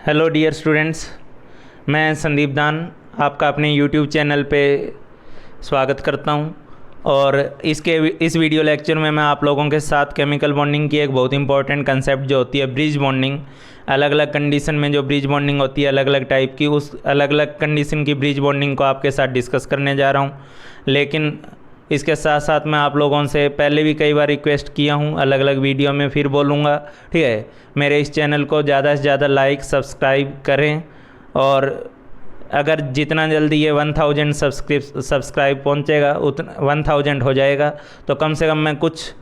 Hello dear students, मैं संदीप दान आपका अपने यूट्यूब चैनल पे स्वागत करता हूं। और इस वीडियो लेक्चर में मैं आप लोगों के साथ केमिकल बॉन्डिंग की एक बहुत इंपॉर्टेंट कंसेप्ट जो होती है ब्रिज बॉन्डिंग, अलग अलग कंडीशन में जो ब्रिज बॉन्डिंग होती है अलग अलग टाइप की, उस अलग अलग कंडीशन की ब्रिज बॉन्डिंग को आपके साथ डिस्कस करने जा रहा हूँ। लेकिन इसके साथ साथ मैं आप लोगों से पहले भी कई बार रिक्वेस्ट किया हूँ, अलग अलग वीडियो में फिर बोलूँगा, ठीक है। मेरे इस चैनल को ज़्यादा से ज़्यादा लाइक सब्सक्राइब करें, और अगर जितना जल्दी ये 1000 सब्सक्राइब पहुँचेगा, उतना 1000 हो जाएगा तो कम से कम मैं कुछ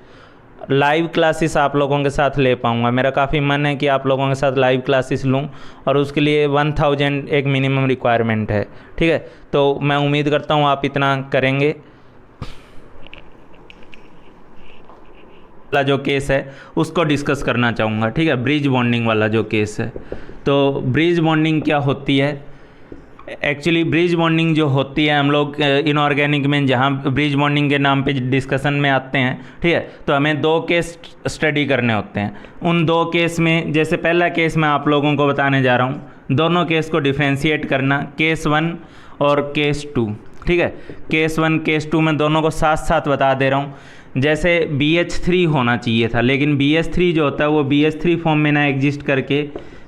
लाइव क्लासेस आप लोगों के साथ ले पाऊँगा। मेरा काफ़ी मन है कि आप लोगों के साथ लाइव क्लासेस लूँ, और उसके लिए 1000 एक मिनिमम रिक्वायरमेंट है, ठीक है। तो मैं उम्मीद करता हूँ आप इतना करेंगे। वाला जो केस है उसको डिस्कस करना चाहूँगा, ठीक है। ब्रिज बॉन्डिंग वाला जो केस है, तो ब्रिज बॉन्डिंग क्या होती है? एक्चुअली ब्रिज बॉन्डिंग जो होती है, हम लोग इनऑर्गेनिक में जहाँ ब्रिज बॉन्डिंग के नाम पे डिस्कशन में आते हैं, ठीक है, तो हमें दो केस स्टडी करने होते हैं। उन दो केस में जैसे पहला केस मैं आप लोगों को बताने जा रहा हूँ, दोनों केस को डिफ्रेंशिएट करना, केस 1 और केस 2, ठीक है। केस 1 केस 2 में दोनों को साथ साथ बता दे रहा हूँ। जैसे BH3 होना चाहिए था, लेकिन BH3 जो होता है वो BH3 फॉर्म में ना एग्जिस्ट करके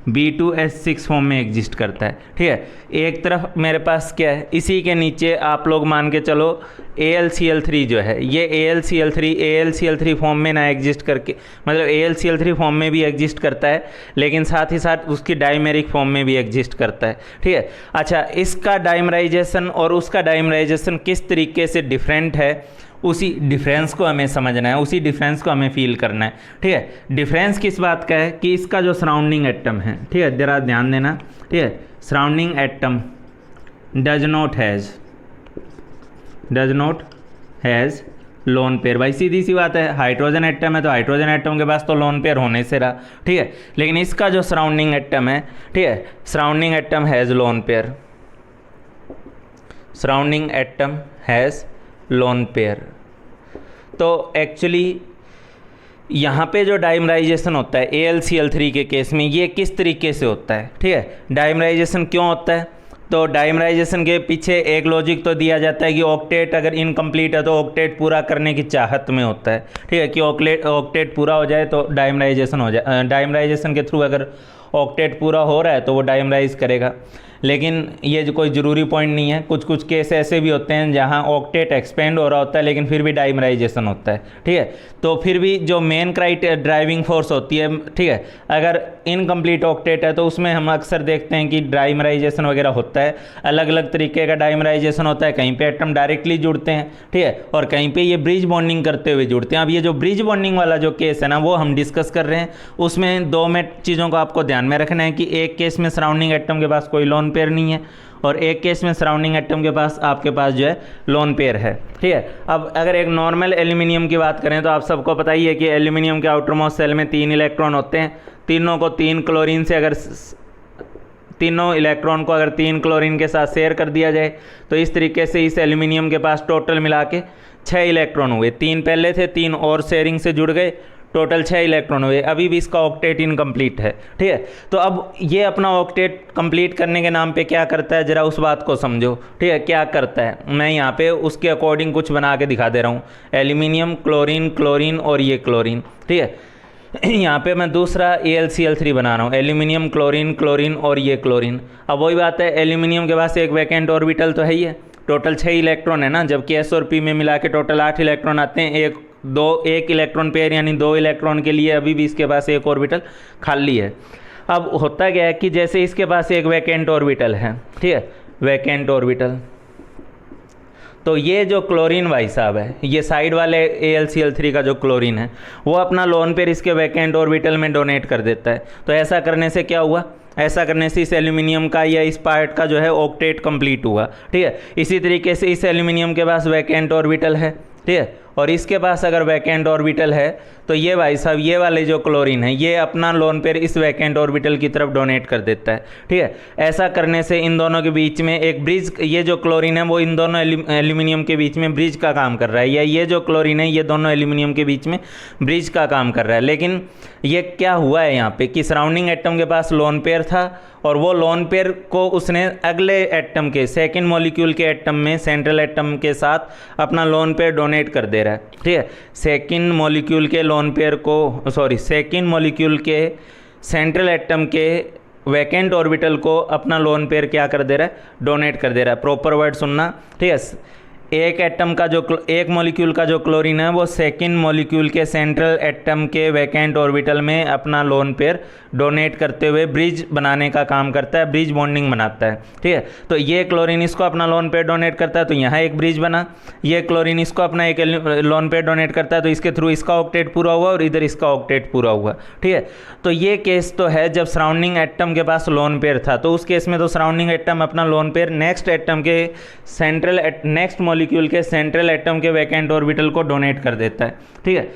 B2H6 फॉर्म में एग्जिस्ट करता है, ठीक है। एक तरफ मेरे पास क्या है, इसी के नीचे आप लोग मान के चलो AlCl3 जो है, ये AlCl3 फॉर्म में ना एग्जिस्ट करके, मतलब AlCl3 फॉर्म में भी एग्जिस्ट करता है, लेकिन साथ ही साथ उसकी डाइमेरिक फॉर्म में भी एग्जिस्ट करता है, ठीक है। अच्छा, इसका डाइमराइजेशन और उसका डाइमराइजेशन किस तरीके से डिफरेंट है, उसी डिफरेंस को हमें समझना है, उसी डिफरेंस को हमें फील करना है, ठीक है। डिफरेंस किस बात का है कि इसका जो सराउंडिंग एटम है, ठीक है, जरा ध्यान देना, ठीक है। Surrounding atom does not has lone pair. भाई सीधी सी बात है, हाइड्रोजन एटम है तो हाइड्रोजन एटम के पास तो लोन पेयर होने से रहा, ठीक है। लेकिन इसका जो सराउंडिंग एटम है, ठीक है, surrounding atom has lone pair, surrounding atom has lone pair. तो एक्चुअली यहाँ पे जो डाइमराइजेशन होता है AlCl3 के केस में, ये किस तरीके से होता है, ठीक है। डाइमराइजेशन क्यों होता है? तो डाइमराइजेशन के पीछे एक लॉजिक तो दिया जाता है कि ऑक्टेट अगर इनकम्प्लीट है तो ऑक्टेट पूरा करने की चाहत में होता है, ठीक है, कि ऑक्टेट पूरा हो जाए तो डाइमराइजेशन हो जाए। डाइमराइजेशन के थ्रू अगर ऑक्टेट पूरा हो रहा है तो वो डाइमराइज करेगा। लेकिन ये जो कोई ज़रूरी पॉइंट नहीं है, कुछ कुछ केस ऐसे भी होते हैं जहाँ ऑक्टेट एक्सपेंड हो रहा होता है लेकिन फिर भी डाइमराइजेशन होता है, ठीक है। तो फिर भी जो मेन ड्राइविंग फोर्स होती है, ठीक है, अगर इनकम्प्लीट ऑक्टेट है तो उसमें हम अक्सर देखते हैं कि डाइमराइजेशन वगैरह होता है। अलग अलग तरीके का डाइमराइजेशन होता है, कहीं पे एटम डायरेक्टली जुड़ते हैं, ठीक है, और कहीं पे ये ब्रिज बॉन्डिंग करते हुए जुड़ते हैं। अब ये जो ब्रिज बॉन्डिंग वाला जो केस है ना, वो हम डिस्कस कर रहे हैं। उसमें दो में चीज़ों को आपको ध्यान में रखना है कि एक केस में सराउंडिंग एटम के पास कोई लोन पेयर नहीं है, और एक केस में सराउंडिंग एटम के पास आपके पास जो है लोन पेयर है, ठीक है। अब अगर एक नॉर्मल एल्यूमिनियम की बात करें तो आप सबको पता ही है कि एल्यूमिनियम के आउटरमोस्ट सेल में 3 इलेक्ट्रॉन होते हैं। तीनों को 3 क्लोरीन से अगर तीनों इलेक्ट्रॉन को अगर 3 क्लोरीन के साथ शेयर कर दिया जाए तो इस तरीके से इस एल्यूमिनियम के पास टोटल मिला के 6 इलेक्ट्रॉन हुए। 3 पहले थे, 3 और शेयरिंग से जुड़ गए, टोटल 6 इलेक्ट्रॉन हुए। अभी भी इसका ऑक्टेट इनकम्प्लीट है, ठीक है। तो अब ये अपना ऑक्टेट कंप्लीट करने के नाम पे क्या करता है, जरा उस बात को समझो, ठीक है। क्या करता है, मैं यहाँ पे उसके अकॉर्डिंग कुछ बना के दिखा दे रहा हूँ। एल्यूमिनियम, क्लोरीन, क्लोरीन और ये क्लोरीन, ठीक है। यहाँ पे मैं दूसरा AlCl3 बना रहा हूँ, एल्यूमिनियम, क्लोरीन, क्लोरीन और ये क्लोरीन। अब वही बात है, एल्यूमिनियम के पास एक वैकेंट ऑर्बिटल तो है ही है, टोटल 6 इलेक्ट्रॉन है ना, जबकि S और P में मिला के टोटल 8 इलेक्ट्रॉन आते हैं। एक इलेक्ट्रॉन पेयर यानी 2 इलेक्ट्रॉन के लिए अभी भी इसके पास एक ऑर्बिटल खाली है। अब होता क्या है कि जैसे इसके पास एक वैकेंट ऑर्बिटल है, ठीक है, वैकेंट ऑर्बिटल, तो ये जो क्लोरीन भाई साहब है, ये साइड वाले AlCl3 का जो क्लोरीन है, वो अपना लोन पेयर इसके वैकेंट ऑर्बिटल में डोनेट कर देता है। तो ऐसा करने से क्या हुआ, ऐसा करने से इस एल्यूमिनियम का या इस पार्ट का जो है ऑक्टेट कंप्लीट हुआ, ठीक है। इसी तरीके से इस एल्यूमिनियम के पास वैकेंट ऑर्बिटल है, ठीक है, और इसके पास अगर वैकेंट ऑर्बिटल है तो ये भाई साहब ये वाले जो क्लोरीन है ये अपना लोन पेयर इस वैकेंट ऑर्बिटल की तरफ डोनेट कर देता है, ठीक है। ऐसा करने से इन दोनों के बीच में एक ब्रिज, ये जो क्लोरीन है वो इन दोनों एल्यूमिनियम के बीच में ब्रिज का काम कर रहा है, या ये जो क्लोरीन है ये दोनों एल्यूमिनियम के बीच में ब्रिज का काम कर रहा है। लेकिन ये क्या हुआ है यहाँ पे कि सराउंडिंग एटम के पास लोन पेयर था और वो लोन पेयर को उसने अगले एटम के सेकंड मॉलिक्यूल के एटम में सेंट्रल एटम के साथ अपना लोन पेयर डोनेट कर दे रहा है, ठीक है। सेकंड मॉलिक्यूल के लोन पेयर को सेकंड मॉलिक्यूल के सेंट्रल एटम के वैकेंट ऑर्बिटल को अपना लोन पेयर क्या कर दे रहा है, डोनेट कर दे रहा है। प्रॉपर वर्ड सुनना, ठीक है। एक एटम का जो एक मॉलिक्यूल का जो क्लोरीन है वो सेकंड मॉलिक्यूल के सेंट्रल एटम के वैकेंट ऑर्बिटल में अपना लोन पेयर डोनेट करते हुए ब्रिज बनाने का काम करता है, ब्रिज बॉन्डिंग बनाता है, ठीक है। तो ये क्लोरीन इसको अपना लोन पेयर डोनेट करता है तो यहाँ एक ब्रिज बना, ये क्लोरीन इसको अपना एक लोन पेयर डोनेट करता है तो इसके थ्रू इसका ऑक्टेट पूरा हुआ और इधर इसका ऑक्टेट पूरा हुआ, ठीक है। तो ये केस तो है जब सराउंडिंग एटम के पास लोन पेयर था, तो उस केस में तो सराउंडिंग एटम अपना लोन पेयर नेक्स्ट एटम के सेंट्रल नेक्स्ट मॉलिक्यूल के सेंट्रल एटम के वैकेंट ऑर्बिटल को डोनेट कर देता है, ठीक है।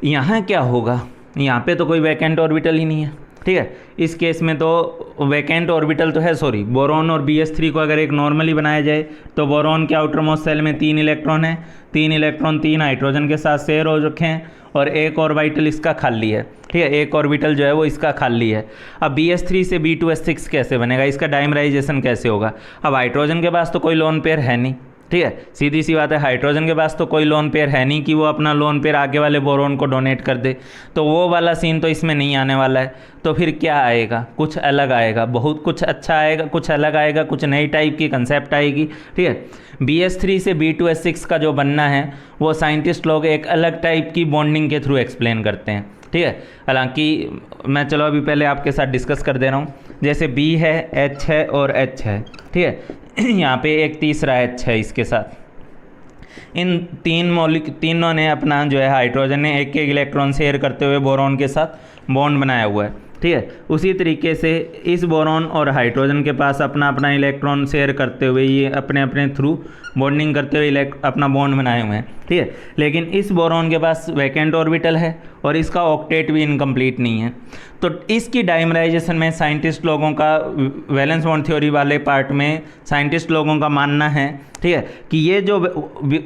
यहाँ क्या होगा, यहाँ पे तो कोई वैकेंट ऑर्बिटल ही नहीं है, ठीक है। इस केस में तो वैकेंट ऑर्बिटल तो है, बोरॉन और BS3 को अगर एक नॉर्मली बनाया जाए तो बोरॉन के आउटर मोस्ट सेल में 3 इलेक्ट्रॉन है, 3 इलेक्ट्रॉन 3 हाइड्रोजन के साथ शेयर हो रखे हैं और एक ऑर्बिटल इसका खाली है, ठीक है। एक ऑर्बिटल जो है वो इसका खाली है। अब BS3 से B2S6 कैसे बनेगा, इसका डाइमराइजेशन कैसे होगा। अब हाइड्रोजन के पास तो कोई लोन पेयर है नहीं, ठीक है, सीधी सी बात है। हाइड्रोजन के पास तो कोई लोन पेयर है नहीं कि वो अपना लोन पेयर आगे वाले बोरोन को डोनेट कर दे, तो वो वाला सीन तो इसमें नहीं आने वाला है। तो फिर क्या आएगा, कुछ अलग आएगा, बहुत कुछ अच्छा आएगा, कुछ अलग आएगा, कुछ नई टाइप की कंसेप्ट आएगी, ठीक है। BS3 से B2S6 का जो बनना है वो साइंटिस्ट लोग एक अलग टाइप की बॉन्डिंग के थ्रू एक्सप्लेन करते हैं, ठीक है। हालांकि मैं चलो अभी पहले आपके साथ डिस्कस कर दे रहा हूँ। जैसे B है, H है और H है, ठीक है। यहाँ पे एक तीसरा H है इसके साथ। इन तीनों ने अपना जो है हाइड्रोजन ने एक एक इलेक्ट्रॉन शेयर करते हुए बोरॉन के साथ बॉन्ड बनाया हुआ है, ठीक है। उसी तरीके से इस बोरॉन और हाइड्रोजन के पास अपना अपना इलेक्ट्रॉन शेयर करते हुए ये अपने अपने थ्रू बॉन्डिंग करते हुए अपना बॉन्ड बनाए हुए हैं, ठीक है। लेकिन इस बोरॉन के पास वैकेंट ऑर्बिटल है और इसका ऑक्टेट भी इनकम्प्लीट नहीं है। तो इसकी डाइमराइजेशन में साइंटिस्ट लोगों का वैलेंस बॉन्ड थ्योरी वाले पार्ट में साइंटिस्ट लोगों का मानना है, ठीक है, कि ये जो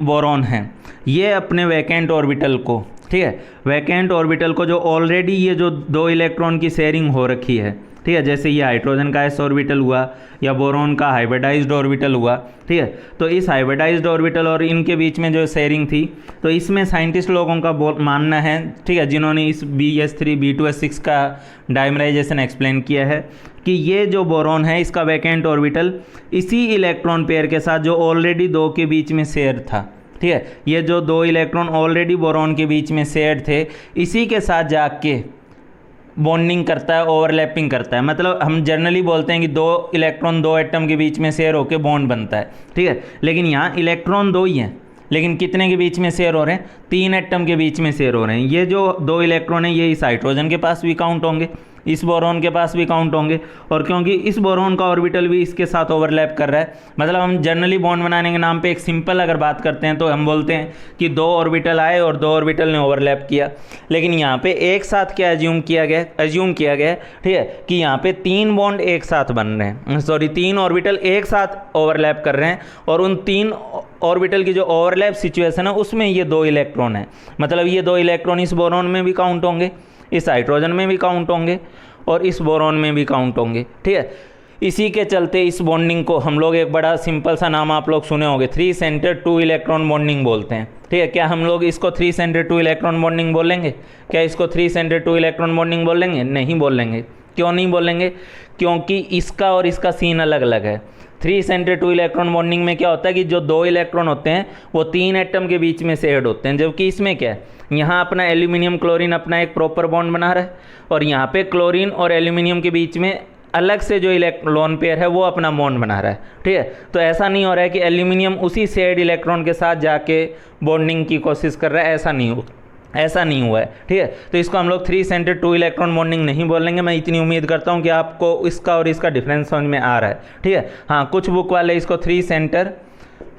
बोरॉन है ये अपने वैकेंट ऑर्बिटल को, ठीक है, वैकेंट ऑर्बिटल को जो ऑलरेडी ये जो 2 इलेक्ट्रॉन की शेयरिंग हो रखी है, ठीक है, जैसे ये हाइड्रोजन का s ऑर्बिटल हुआ या बोरॉन का हाइब्रिडाइज्ड ऑर्बिटल हुआ, ठीक है। तो इस हाइब्रिडाइज्ड ऑर्बिटल और इनके बीच में जो शेयरिंग थी, तो इसमें साइंटिस्ट लोगों का मानना है, ठीक है, जिन्होंने इस BS3 B2S6 का डाइमराइजेशन एक्सप्लेन किया है, कि ये जो बोरॉन है इसका वैकेंट ऑर्बिटल इसी इलेक्ट्रॉन पेयर के साथ जो ऑलरेडी 2 के बीच में शेयर था, ठीक है, ये जो 2 इलेक्ट्रॉन ऑलरेडी बोरॉन के बीच में शेयर थे इसी के साथ जाके बॉन्डिंग करता है, ओवरलैपिंग करता है। मतलब हम जनरली बोलते हैं कि 2 इलेक्ट्रॉन 2 एटम के बीच में शेयर होकर बॉन्ड बनता है, ठीक है। लेकिन यहाँ इलेक्ट्रॉन 2 ही हैं, लेकिन कितने के बीच में शेयर हो रहे हैं, 3 एटम के बीच में शेयर हो रहे हैं। ये जो 2 इलेक्ट्रॉन हैं ये इस हाइड्रोजन के पास भी काउंट होंगे, इस बोरॉन के पास भी काउंट होंगे, और क्योंकि इस बोरॉन का ऑर्बिटल भी इसके साथ ओवरलैप कर रहा है, मतलब हम जनरली बॉन्ड बनाने के नाम पे एक सिंपल अगर बात करते हैं तो हम बोलते हैं कि 2 ऑर्बिटल आए और 2 ऑर्बिटल ने ओवरलैप किया। लेकिन यहाँ पे एक साथ क्या एज्यूम किया गया, ठीक है, कि यहाँ पे 3 बॉन्ड एक साथ बन रहे हैं, 3 ऑर्बिटल एक साथ ओवरलैप कर रहे हैं, और उन 3 ऑर्बिटल की जो ओवरलैप सिचुएशन है उसमें ये 2 इलेक्ट्रॉन है। मतलब ये 2 इलेक्ट्रॉन इस बोरॉन में भी काउंट होंगे, इस हाइड्रोजन में भी काउंट होंगे और इस बोरॉन में भी काउंट होंगे, ठीक है। इसी के चलते इस बॉन्डिंग को हम लोग एक बड़ा सिंपल सा नाम आप लोग सुने होंगे, 3 सेंटर 2 इलेक्ट्रॉन बॉन्डिंग बोलते हैं, ठीक है। क्या हम लोग इसको 3 सेंटर 2 इलेक्ट्रॉन बॉन्डिंग बोलेंगे? क्या इसको 3 सेंटर 2 इलेक्ट्रॉन बॉन्डिंग बोलेंगे? नहीं बोलेंगे। क्यों नहीं बोलेंगे? क्योंकि इसका और इसका सीन अलग अलग है। 3 सेंटर 2 इलेक्ट्रॉन बॉन्डिंग में क्या होता है कि जो 2 इलेक्ट्रॉन होते हैं वो 3 एटम के बीच में शेयर्ड होते हैं, जबकि इसमें क्या है, यहाँ अपना एल्यूमिनियम क्लोरीन अपना एक प्रॉपर बॉन्ड बना रहा है और यहाँ पे क्लोरीन और एल्यूमिनियम के बीच में अलग से जो लोन पेयर है वो अपना बॉन्ड बना रहा है, ठीक है। तो ऐसा नहीं हो रहा है कि एल्यूमिनियम उसी शेयर्ड इलेक्ट्रॉन के साथ जाके बॉन्डिंग की कोशिश कर रहा है, ऐसा नहीं हुआ है, ठीक है। तो इसको हम लोग 3 सेंटर 2 इलेक्ट्रॉन बॉन्डिंग नहीं बोलेंगे। मैं इतनी उम्मीद करता हूँ कि आपको इसका और इसका डिफरेंस समझ में आ रहा है, ठीक है। हाँ, कुछ बुक वाले इसको 3 सेंटर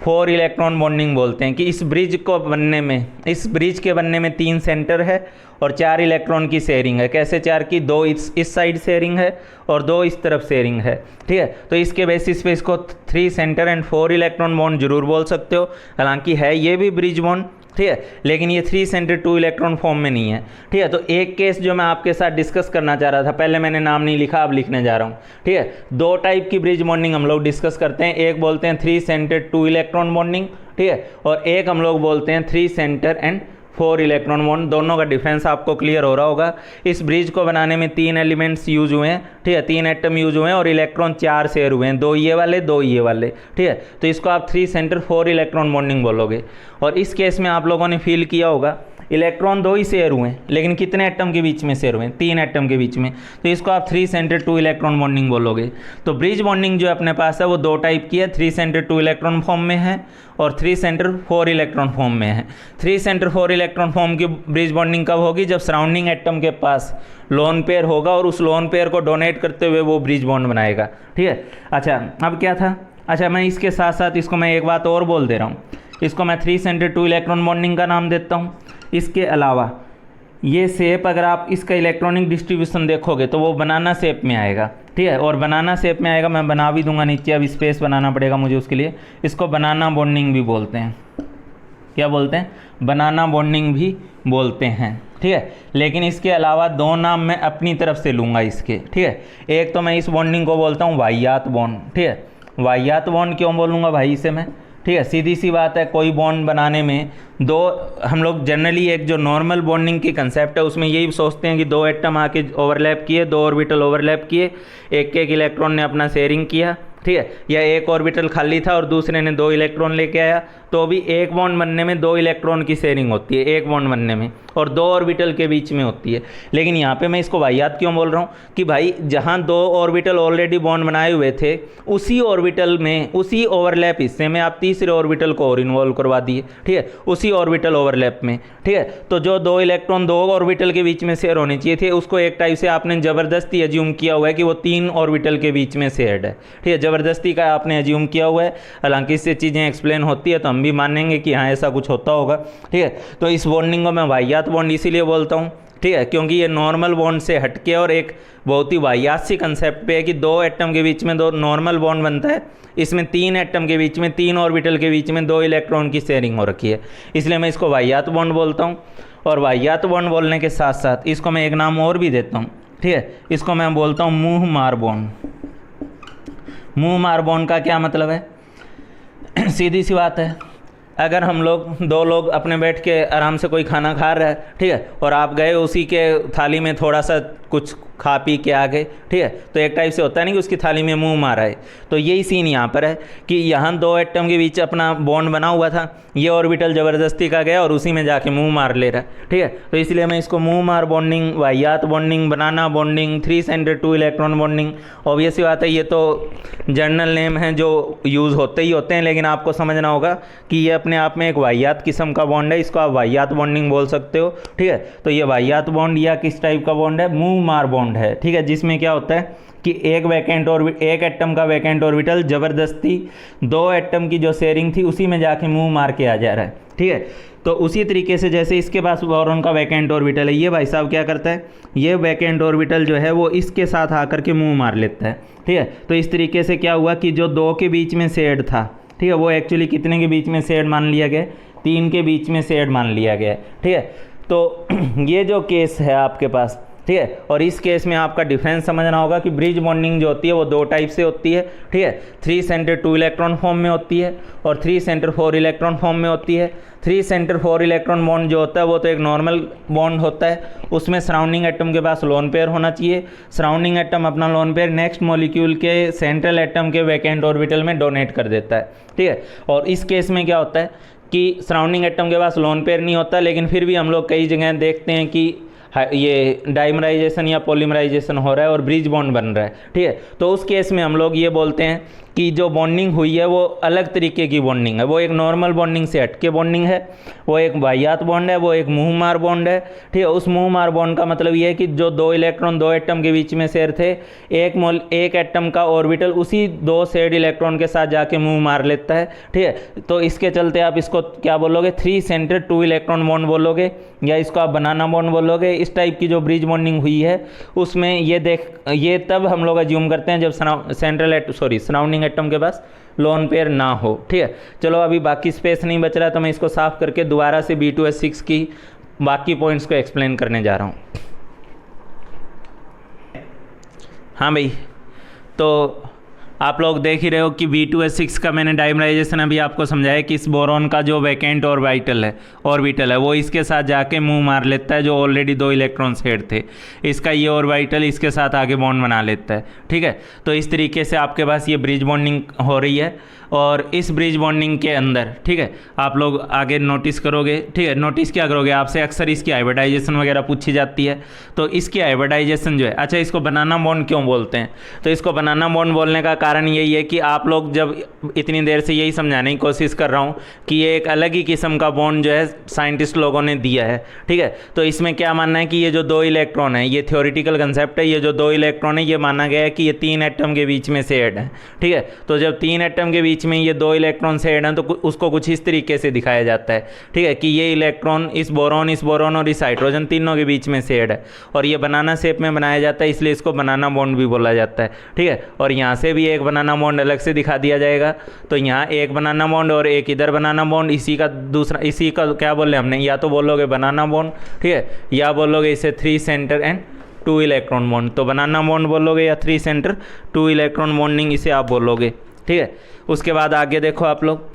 फोर इलेक्ट्रॉन बॉन्डिंग बोलते हैं कि इस ब्रिज के बनने में 3 सेंटर है और 4 इलेक्ट्रॉन की शेयरिंग है। कैसे 4 की? 2 इस साइड शेयरिंग है और 2 इस तरफ शेयरिंग है, ठीक है। तो इसके बेसिस पे इसको 3 सेंटर एंड 4 इलेक्ट्रॉन बॉन्ड जरूर बोल सकते हो। हालांकि है ये भी ब्रिज बॉन्ड, ठीक है, लेकिन ये 3 सेंटर 2 इलेक्ट्रॉन फॉर्म में नहीं है, ठीक है। तो एक केस जो मैं आपके साथ डिस्कस करना चाह रहा था, पहले मैंने नाम नहीं लिखा, अब लिखने जा रहा हूँ, ठीक है। 2 टाइप की ब्रिज बॉन्डिंग हम लोग डिस्कस करते हैं। एक बोलते हैं 3 सेंटर 2 इलेक्ट्रॉन बॉन्डिंग, ठीक है, और एक हम लोग बोलते हैं 3 सेंटर एंड 4 इलेक्ट्रॉन बॉन्ड। दोनों का डिफरेंस आपको क्लियर हो रहा होगा। इस ब्रिज को बनाने में 3 एलिमेंट्स यूज हुए हैं, ठीक है, 3 एटम यूज हुए हैं और इलेक्ट्रॉन 4 शेयर हुए हैं, 2 ये वाले 2 ये वाले, ठीक है। तो इसको आप 3 सेंटर 4 इलेक्ट्रॉन बॉन्डिंग बोलोगे। और इस केस में आप लोगों ने फील किया होगा इलेक्ट्रॉन 2 ही शेयर हुए हैं, लेकिन कितने एटम के बीच में शेयर हुए हैं? 3 एटम के बीच में। तो इसको आप 3 सेंटर 2 इलेक्ट्रॉन बॉन्डिंग बोलोगे। तो ब्रिज बॉन्डिंग जो अपने पास है वो 2 टाइप की है, 3 सेंटर 2 इलेक्ट्रॉन फॉर्म में है और 3 सेंटर 4 इलेक्ट्रॉन फॉर्म में है। 3 सेंटर 4 इलेक्ट्रॉन फॉर्म की ब्रिज बॉन्डिंग कब होगी? जब सराउंडिंग एटम के पास लोन पेयर होगा और उस लोन पेयर को डोनेट करते हुए वो ब्रिज बॉन्ड बनाएगा, ठीक है। अच्छा, अब क्या था? अच्छा, मैं इसके साथ साथ इसको मैं एक बात और बोल दे रहा हूँ, इसको मैं 3 सेंटर 2 इलेक्ट्रॉन बॉन्डिंग का नाम देता हूँ। इसके अलावा ये शेप, अगर आप इसका इलेक्ट्रॉनिक डिस्ट्रीब्यूशन देखोगे तो वो बनाना शेप में आएगा, ठीक है, और बनाना शेप में आएगा। मैं बना भी दूंगा नीचे, अब स्पेस बनाना पड़ेगा मुझे उसके लिए। इसको बनाना बॉन्डिंग भी बोलते हैं। क्या बोलते हैं? बनाना बॉन्डिंग भी बोलते हैं, ठीक है। लेकिन इसके अलावा 2 नाम मैं अपनी तरफ से लूँगा इसके, ठीक है। एक तो मैं इस बॉन्डिंग को बोलता हूँ वाह्यात बॉन्ड, ठीक है। वाह्यात बॉन्ड क्यों बोलूँगा भाई इसे मैं? ठीक है, सीधी सी बात है, कोई बॉन्ड बनाने में हम लोग जनरली एक जो नॉर्मल बॉन्डिंग की कंसेप्ट है उसमें यही सोचते हैं कि 2 एटम आके ओवरलैप किए, 2 ऑर्बिटल ओवरलैप किए, एक इलेक्ट्रॉन ने अपना शेयरिंग किया, ठीक है, या एक ऑर्बिटल खाली था और दूसरे ने 2 इलेक्ट्रॉन लेके आया, तो भी एक बॉन्ड बनने में 2 इलेक्ट्रॉन की शेयरिंग होती है एक बॉन्ड बनने में, और 2 ऑर्बिटल के बीच में होती है। लेकिन यहाँ पे मैं इसको वाह्यात क्यों बोल रहा हूँ कि भाई जहाँ 2 ऑर्बिटल ऑलरेडी बॉन्ड बनाए हुए थे, उसी ऑर्बिटल में, उसी ओवरलैप हिस्से में आप तीसरे ऑर्बिटल को और इन्वॉल्व करवा दिए, ठीक है, उसी ऑर्बिटल ओवरलैप में, ठीक है। तो जो 2 इलेक्ट्रॉन 2 ऑर्बिटल के बीच में शेयर होने चाहिए थे, उसको एक टाइप से आपने ज़बरदस्ती एज्यूम किया हुआ है कि वो 3 ऑर्बिटल के बीच में शेयर्ड है, ठीक है, ज़बरदस्ती का आपने एज्यूम किया हुआ है। हालांकि इससे चीज़ें एक्सप्लेन होती है तो हम भी मानेंगे कि हाँ ऐसा कुछ होता होगा, ठीक है। तो इस बॉन्डिंग को मैं वाह्यात बॉन्ड इसीलिए बोलता हूँ, ठीक है, क्योंकि ये नॉर्मल बॉन्ड से हटके और एक बहुत ही वाह्यात सी कंसेप्ट पे है कि 2 एटम के बीच में 2 नॉर्मल बॉन्ड बनता है, इसमें 3 एटम के बीच में 3 ऑर्बिटल के बीच में 2 इलेक्ट्रॉन की शेयरिंग हो रखी है, इसलिए मैं इसको वाह्यात बॉन्ड बोलता हूँ। और वाह्यात बॉन्ड बोलने के साथ साथ इसको मैं एक नाम और भी देता हूँ, ठीक है, इसको मैं बोलता हूँ मुँह मार बॉन्ड। मुँह मार बॉन्ड का क्या मतलब है? सीधी सी बात है, अगर हम लोग 2 लोग अपने बैठ के आराम से कोई खाना खा रहा है, ठीक है, और आप गए उसी के थाली में थोड़ा सा कुछ खा पी के आ गए, ठीक है, तो एक टाइप से होता है नहीं कि उसकी थाली में मुंह मारा है। तो यही सीन यहाँ पर है कि यहाँ 2 एटम के बीच अपना बॉन्ड बना हुआ था, ये ऑर्बिटल ज़बरदस्ती का गया और उसी में जाके मुंह मार ले रहा है, ठीक है। तो इसलिए मैं इसको मुंह मार बॉन्डिंग, वाह्यात bonding, banana bonding, 3 center 2 electron bonding, obvious बात है ये तो जर्नल नेम है जो यूज़ होते ही होते हैं, लेकिन आपको समझना होगा कि ये अपने आप में एक वाह्यात किस्म का बॉन्ड है, इसको आप वाह्यात बॉन्डिंग बोल सकते हो, ठीक है। तो ये वाह्यात बॉन्ड या किस टाइप का बॉन्ड है? मुंह मार बॉन्ड है, ठीक है, जिसमें क्या होता है कि एक एटम का वैकेंट ऑर्बिटल ज़बरदस्ती 2 एटम की जो शेयरिंग थी उसी में जाके मुंह मार के आ जा रहा है, ठीक है। तो उसी तरीके से जैसे इसके पास बोरॉन का वैकेंट ऑर्बिटल है, ये भाई साहब क्या करता है, ये वैकेंट ऑर्बिटल जो है वो इसके साथ आकर के मुंह मार लेता है, ठीक है। तो इस तरीके से क्या हुआ कि जो 2 के बीच में शेयर्ड था, ठीक है, वो एक्चुअली कितने के बीच में शेयर्ड मान लिया गया? 3 के बीच में शेयर्ड मान लिया गया, ठीक है। तो ये जो केस है आपके पास, ठीक है, और इस केस में आपका डिफरेंस समझना होगा कि ब्रिज बॉन्डिंग जो होती है वो 2 टाइप से होती है, ठीक है, 3 सेंटर 2 इलेक्ट्रॉन फॉर्म में होती है और 3 सेंटर 4 इलेक्ट्रॉन फॉर्म में होती है। 3 सेंटर 4 इलेक्ट्रॉन बॉन्ड जो होता है वो तो एक नॉर्मल बॉन्ड होता है, उसमें सराउंडिंग एटम के पास लोन पेयर होना चाहिए, सराउंडिंग एटम अपना लोन पेयर नेक्स्ट मॉलिक्यूल के सेंट्रल एटम के वैकेंट ऑर्बिटल में डोनेट कर देता है, ठीक है। और इस केस में क्या होता है कि सराउंडिंग एटम के पास लोन पेयर नहीं होता, लेकिन फिर भी हम लोग कई जगह देखते हैं कि ये डाइमराइजेशन या पॉलीमराइजेशन हो रहा है और ब्रिज बॉन्ड बन रहा है, ठीक है। तो उस केस में हम लोग ये बोलते हैं कि जो बॉन्डिंग हुई है वो अलग तरीके की बॉन्डिंग है, वो एक नॉर्मल बॉन्डिंग से हटके बॉन्डिंग है, वो एक वाहियात बॉन्ड है, वो एक मुंह मार बॉन्ड है, ठीक है। उस मुंह मार बॉन्ड का मतलब ये है कि जो दो इलेक्ट्रॉन दो एटम के बीच में शेयर थे, एक एटम का ऑर्बिटल उसी दो शेयर्ड इलेक्ट्रॉन के साथ जाके मुंह मार लेता है, ठीक है। तो इसके चलते आप इसको क्या बोलोगे, 3 सेंटर 2 इलेक्ट्रॉन बॉन्ड बोलोगे, या इसको आप बनाना बॉन्ड बोलोगे। इस टाइप की जो ब्रिज बॉन्डिंग हुई है उसमें ये तब हम लोग अज्यूम करते हैं जब सराउंडिंग एटम के पास लोन पेयर ना हो, ठीक है। चलो अभी बाकी स्पेस नहीं बच रहा तो मैं इसको साफ करके दोबारा से B2S6 की बाकी पॉइंट्स को एक्सप्लेन करने जा रहा हूँ। हाँ भाई, तो आप लोग देख ही रहे हो कि B2S6 का मैंने डाइमराइजेशन अभी आपको समझाया कि इस बोरॉन का जो वैकेंट ऑर्बिटल है वो इसके साथ जाके मुंह मार लेता है जो ऑलरेडी 2 इलेक्ट्रॉन शेयर थे, इसका ये ऑर्बिटल इसके साथ आगे बॉन्ड बना लेता है, ठीक है। तो इस तरीके से आपके पास ये ब्रिज बॉन्डिंग हो रही है, और इस ब्रिज बॉन्डिंग के अंदर, ठीक है, आप लोग आगे नोटिस करोगे, ठीक है। नोटिस क्या करोगे, आपसे अक्सर इसकी हाइब्रिडाइजेशन वगैरह पूछी जाती है। तो इसकी हाइब्रिडाइजेशन जो है, अच्छा इसको बनाना बॉन्ड क्यों बोलते हैं, तो इसको बनाना बॉन्ड बोलने का कारण यही है कि आप लोग जब इतनी देर से यही समझाने की कोशिश कर रहा हूँ कि ये एक अलग ही किस्म का बॉन्ड जो है साइंटिस्ट लोगों ने दिया है, ठीक है। तो इसमें क्या मानना है कि ये जो 2 इलेक्ट्रॉन है, ये थ्योरेटिकल कंसेप्ट है, ये जो 2 इलेक्ट्रॉन है ये माना गया है कि ये 3 एटम के बीच में शेयर्ड है, ठीक है। तो जब 3 एटम के बीच में ये 2 इलेक्ट्रॉन शेयर्ड हैं तो उसको कुछ इस तरीके से दिखाया जाता है, ठीक है, कि ये इलेक्ट्रॉन इस बोरॉन और इस हाइड्रोजन तीनों के बीच में शेयर्ड है, और ये बनाना शेप में बनाया जाता है, इसलिए इसको बनाना बॉन्ड भी बोला जाता है, ठीक है। और यहाँ से भी एक बनाना बॉन्ड अलग से दिखा दिया जाएगा, तो यहाँ एक बनाना बॉन्ड और एक इधर बनाना बॉन्ड, इसी का क्या बोल रहे हमने, या तो बोलोगे बनाना बॉन्ड, ठीक है, या बोलोगे इसे 3 सेंटर एंड 2 इलेक्ट्रॉन बॉन्ड। तो बनाना बॉन्ड बोलोगे या 3 सेंटर 2 इलेक्ट्रॉन बॉन्डिंग इसे आप बोलोगे, ठीक है। उसके बाद आगे देखो आप लोग,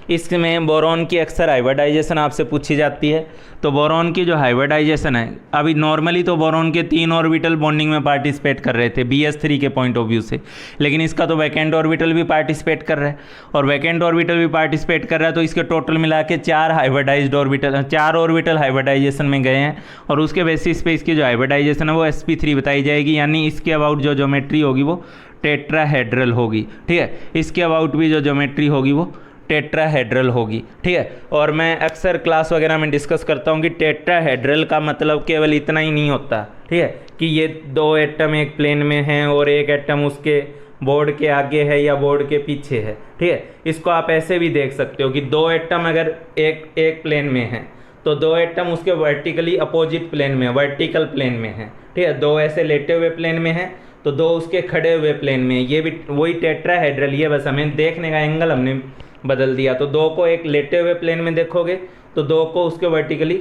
इसमें बोरॉन की अक्सर हाइब्रिडाइजेशन आपसे पूछी जाती है। तो बोरॉन की जो हाइब्रिडाइजेशन है, अभी नॉर्मली तो बोरॉन के 3 ऑर्बिटल बॉन्डिंग में पार्टिसिपेट कर रहे थे BS3 के पॉइंट ऑफ व्यू से, लेकिन इसका तो वैकेंट ऑर्बिटल भी पार्टिसिपेट कर रहा है, और वैकेंट ऑर्बिटल भी पार्टिसिपेट कर रहा है, तो इसके टोटल मिला के 4 ऑर्बिटल हाइब्रिडाइजेशन में गए हैं, और उसके बेसिस पे इसकी जो हाइब्रिडाइजेशन है वो sp3 बताई जाएगी, यानी इसके अबाउट जो ज्योमेट्री होगी वो टेट्राहेड्रल होगी, ठीक है। इसके अबाउट भी जो ज्योमेट्री होगी वो टेट्राहेड्रल होगी, ठीक है। और मैं अक्सर क्लास वगैरह में डिस्कस करता हूँ कि टेट्राहेड्रल का मतलब केवल इतना ही नहीं होता, ठीक है, कि ये 2 एटम एक प्लेन में हैं और एक एटम उसके बोर्ड के आगे है या बोर्ड के पीछे है, ठीक है। इसको आप ऐसे भी देख सकते हो कि 2 एटम अगर एक प्लेन में है तो 2 एटम उसके वर्टिकली अपोजिट प्लेन में, वर्टिकल प्लेन में है, ठीक है। 2 ऐसे लेटे हुए प्लेन में हैं तो 2 उसके खड़े हुए प्लेन में, ये भी वही टेट्राहेड्रल, ये बस हमें देखने का एंगल हमने बदल दिया। तो 2 को एक लेटे हुए प्लेन में देखोगे तो 2 को उसके वर्टिकली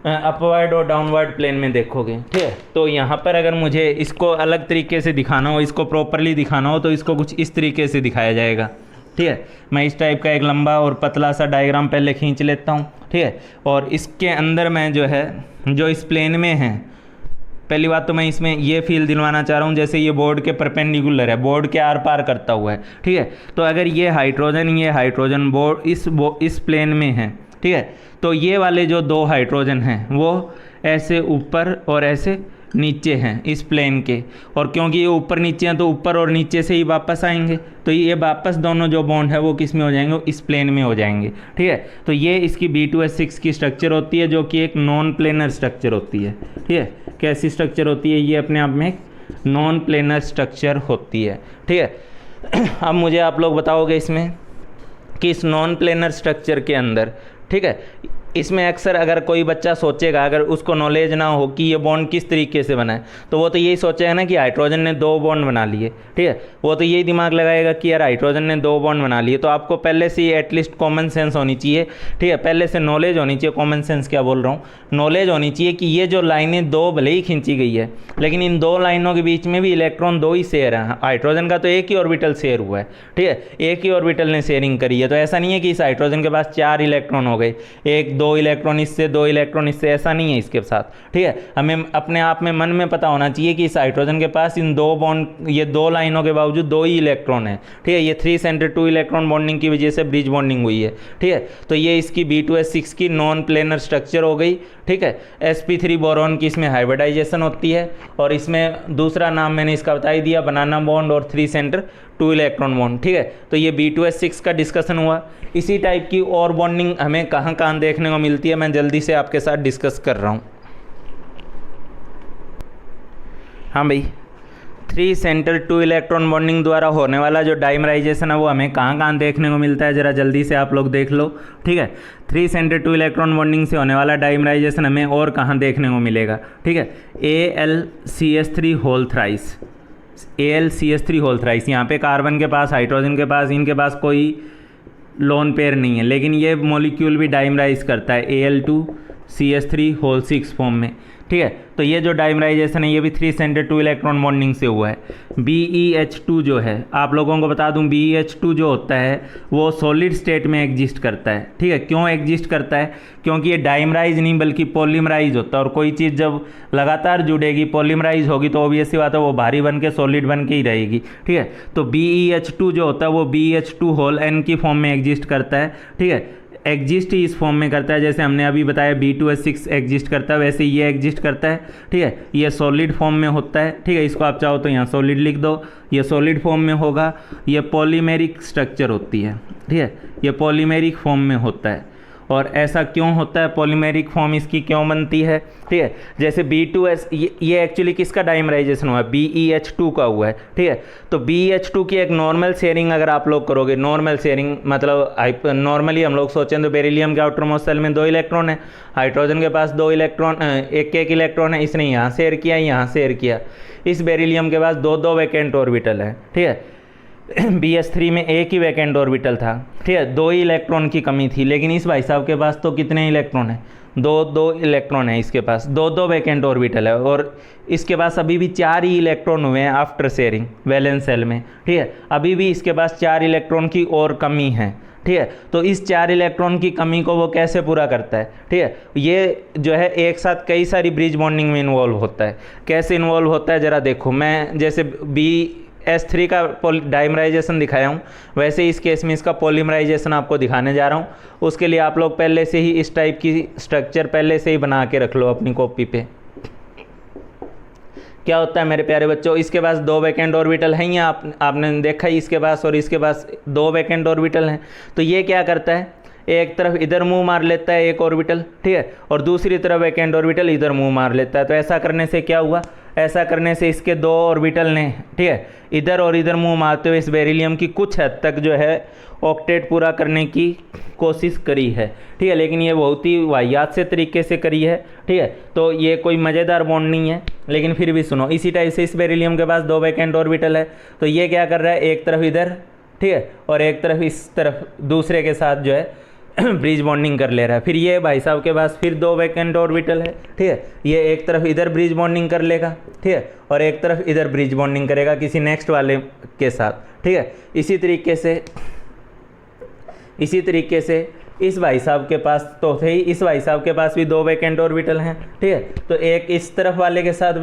अपवर्ड और डाउनवर्ड प्लेन में देखोगे, ठीक है। तो यहाँ पर अगर मुझे इसको अलग तरीके से दिखाना हो, इसको प्रॉपरली दिखाना हो, तो इसको कुछ इस तरीके से दिखाया जाएगा, ठीक है। मैं इस टाइप का एक लंबा और पतला सा डायग्राम पहले खींच लेता हूँ, ठीक है। और इसके अंदर मैं जो है, जो इस प्लेन में है, पहली बात तो मैं इसमें ये फील दिलवाना चाह रहा हूँ जैसे ये बोर्ड के परपेंडिकुलर है, बोर्ड के आर पार करता हुआ है, ठीक है। तो अगर ये हाइड्रोजन बोर्ड इस प्लेन में है, ठीक है, तो ये वाले जो 2 हाइड्रोजन हैं वो ऐसे ऊपर और ऐसे नीचे हैं इस प्लेन के, और क्योंकि ये ऊपर नीचे हैं तो ऊपर और नीचे से ही वापस आएंगे, तो ये वापस दोनों जो बॉन्ड है वो किस में हो जाएंगे, इस प्लेन में हो जाएंगे, ठीक है। तो ये इसकी B2S6 की स्ट्रक्चर होती है, जो कि एक नॉन प्लेनर स्ट्रक्चर होती है, ठीक है। कैसी स्ट्रक्चर होती है, ये अपने आप में एक नॉन प्लेनर स्ट्रक्चर होती है, ठीक है। अब मुझे आप लोग बताओगे इसमें कि इस नॉन प्लेनर स्ट्रक्चर के अंदर, ठीक है, इसमें अक्सर अगर कोई बच्चा सोचेगा, अगर उसको नॉलेज ना हो कि ये बॉन्ड किस तरीके से बना है, तो वो तो यही सोचेगा ना कि हाइड्रोजन ने 2 बॉन्ड बना लिए, ठीक है। वो तो यही दिमाग लगाएगा कि यार हाइड्रोजन ने 2 बॉन्ड बना लिए। तो आपको पहले से ही एटलीस्ट कॉमन सेंस होनी चाहिए, ठीक है, पहले से नॉलेज होनी चाहिए। कॉमन सेंस क्या बोल रहा हूँ, नॉलेज होनी चाहिए कि ये जो लाइनें 2 भले ही खींची गई है, लेकिन इन 2 लाइनों के बीच में भी इलेक्ट्रॉन 2 ही शेयर है। हाइड्रोजन का तो एक ही ऑर्बिटल शेयर हुआ है, ठीक है, एक ही ऑर्बिटल ने शेयरिंग करी है। तो ऐसा नहीं है कि इस हाइड्रोजन के पास 4 इलेक्ट्रॉन हो गए, 1 2 इलेक्ट्रॉन इससे 2 इलेक्ट्रॉन इससे, ऐसा नहीं है इसके साथ, ठीक है। हमें अपने आप में मन में पता होना चाहिए कि इस हाइड्रोजन के पास इन 2 बॉन्ड, ये 2 लाइनों के बावजूद 2 ही इलेक्ट्रॉन है, ठीक है। ये 3 सेंटर 2 इलेक्ट्रॉन बॉन्डिंग की वजह से ब्रिज बॉन्डिंग हुई है, ठीक है। तो ये इसकी B2S6 की नॉन प्लेनर स्ट्रक्चर हो गई, ठीक है। sp3 बोरॉन की इसमें हाइब्रिडाइजेशन होती है, और इसमें दूसरा नाम मैंने इसका बता ही दिया, बनाना बॉन्ड और 3 सेंटर 2 इलेक्ट्रॉन बॉन्ड, ठीक है। तो ये B2S6 का डिस्कशन हुआ। इसी टाइप की और बॉन्डिंग हमें कहाँ कहाँ देखने को मिलती है, मैं जल्दी से आपके साथ डिस्कस कर रहा हूँ। हाँ भाई, 3 सेंटर 2 इलेक्ट्रॉन बॉन्डिंग द्वारा होने वाला जो डाइमराइजेशन है वो हमें कहाँ कहाँ देखने को मिलता है, ज़रा जल्दी से आप लोग देख लो, ठीक है। 3 सेंटर 2 इलेक्ट्रॉन बॉन्डिंग से होने वाला डाइमराइजेशन हमें और कहाँ देखने को मिलेगा, ठीक है। AlCH3 whole thrice, AlCH3 whole thrice. यहाँ पे कार्बन के पास, हाइड्रोजन के पास, इनके पास कोई लोन पेयर नहीं है, लेकिन ये मॉलिक्यूल भी डाइमराइज करता है Al2CH3 होल 6 फॉर्म में, ठीक है। तो ये जो डाइमराइजेशन है ये भी 3 सेंटर 2 इलेक्ट्रॉन बॉन्डिंग से हुआ है। BeH2 जो है, आप लोगों को बता दूं, BeH2 जो होता है वो सॉलिड स्टेट में एग्जिस्ट करता है, ठीक है। क्यों एग्जिस्ट करता है? क्योंकि ये डाइमराइज नहीं बल्कि पॉलीमराइज होता है, और कोई चीज़ जब लगातार जुड़ेगी, पॉलीमराइज होगी, तो ऑब्वियसली बात है वो भारी बन के सॉलिड बन के ही रहेगी, ठीक है। तो BeH2 जो होता है वो BeH2 होल N की फॉर्म में एग्जिस्ट करता है, ठीक है। एग्जिस्ट ही इस फॉर्म में करता है, जैसे हमने अभी बताया B2S6 एग्जिस्ट करता है, वैसे ये एग्जिस्ट करता है, ठीक है। ये सॉलिड फॉर्म में होता है, ठीक है। इसको आप चाहो तो यहाँ सॉलिड लिख दो, ये सॉलिड फॉर्म में होगा। ये पॉलीमेरिक स्ट्रक्चर होती है, ठीक है। ये पॉलीमेरिक फॉर्म में होता है, और ऐसा क्यों होता है, पॉलीमेरिक फॉर्म इसकी क्यों बनती है, ठीक है। जैसे B2S, ये एक्चुअली किसका डाइमराइजेशन हुआ है, BeH2 का हुआ है, ठीक है। तो BeH2 की एक नॉर्मल शेयरिंग अगर आप लोग करोगे, नॉर्मल शेयरिंग मतलब नॉर्मली हम लोग सोचें तो बेरिलियम के आउटर मोस्ट सेल में 2 इलेक्ट्रॉन है, हाइड्रोजन के पास 2 इलेक्ट्रॉन, एक इलेक्ट्रॉन है, इसने यहाँ शेयर किया, यहाँ शेयर किया। इस बेरिलियम के पास 2 वैकेंट ऑर्बिटल है, ठीक है। BH3 में एक ही वैकेंट ऑर्बिटल था, ठीक है, 2 ही इलेक्ट्रॉन की कमी थी। लेकिन इस भाई साहब के पास तो कितने इलेक्ट्रॉन हैं, 2 इलेक्ट्रॉन है इसके पास, 2 वैकेंट ऑर्बिटल है, और इसके पास अभी भी 4 ही इलेक्ट्रॉन हुए हैं आफ्टर शेयरिंग वैलेंस सेल में, ठीक है। अभी भी इसके पास 4 इलेक्ट्रॉन की और कमी है, ठीक है। तो इस 4 इलेक्ट्रॉन की कमी को वो कैसे पूरा करता है, ठीक है। ये जो है एक साथ कई सारी ब्रिज बॉन्डिंग में इन्वॉल्व होता है। कैसे इन्वॉल्व होता है ज़रा देखो, मैं जैसे BS3 का डाइमराइजेशन दिखाया हूँ, वैसे इस केस में इसका पॉलीमराइजेशन आपको दिखाने जा रहा हूँ। उसके लिए आप लोग पहले से ही इस टाइप की स्ट्रक्चर पहले से ही बना के रख लो अपनी कॉपी पे। क्या होता है मेरे प्यारे बच्चों, इसके पास 2 वैकेंट ऑर्बिटल हैं, या आपने देखा ही इसके पास, और इसके पास 2 वैकेंट ऑर्बिटल हैं। तो ये क्या करता है, एक तरफ इधर मुंह मार लेता है एक ऑर्बिटल, ठीक है, और दूसरी तरफ वैकेंट ऑर्बिटल इधर मुंह मार लेता है। तो ऐसा करने से क्या हुआ, ऐसा करने से इसके 2 ऑर्बिटल ने, ठीक है, इधर और इधर मुंह मारते हुए इस बेरिलियम की कुछ हद तक जो है ऑक्टेट पूरा करने की कोशिश करी है, ठीक है। लेकिन ये बहुत ही वाहियात से तरीके से करी है, ठीक है। तो ये कोई मज़ेदार बॉन्ड नहीं है, लेकिन फिर भी सुनो, इसी टाइप से इस बेरिलियम के पास 2 वैकेंट ऑर्बिटल है। तो ये क्या कर रहा है, एक तरफ इधर, ठीक है, और एक तरफ इस तरफ दूसरे के साथ जो है ब्रिज बॉन्डिंग कर ले रहा है। फिर ये भाई साहब के पास फिर 2 वैकेंट ऑर्बिटल है, ठीक है। ये एक तरफ इधर ब्रिज बॉन्डिंग कर लेगा, ठीक है, और एक तरफ इधर ब्रिज बॉन्डिंग करेगा किसी नेक्स्ट वाले के साथ, ठीक है। इसी तरीके से इस भाई साहब के पास तो थे ही, इस भाई साहब के पास भी 2 वैकेंट ऑर्बिटल हैं, ठीक है। तो एक इस तरफ वाले के साथ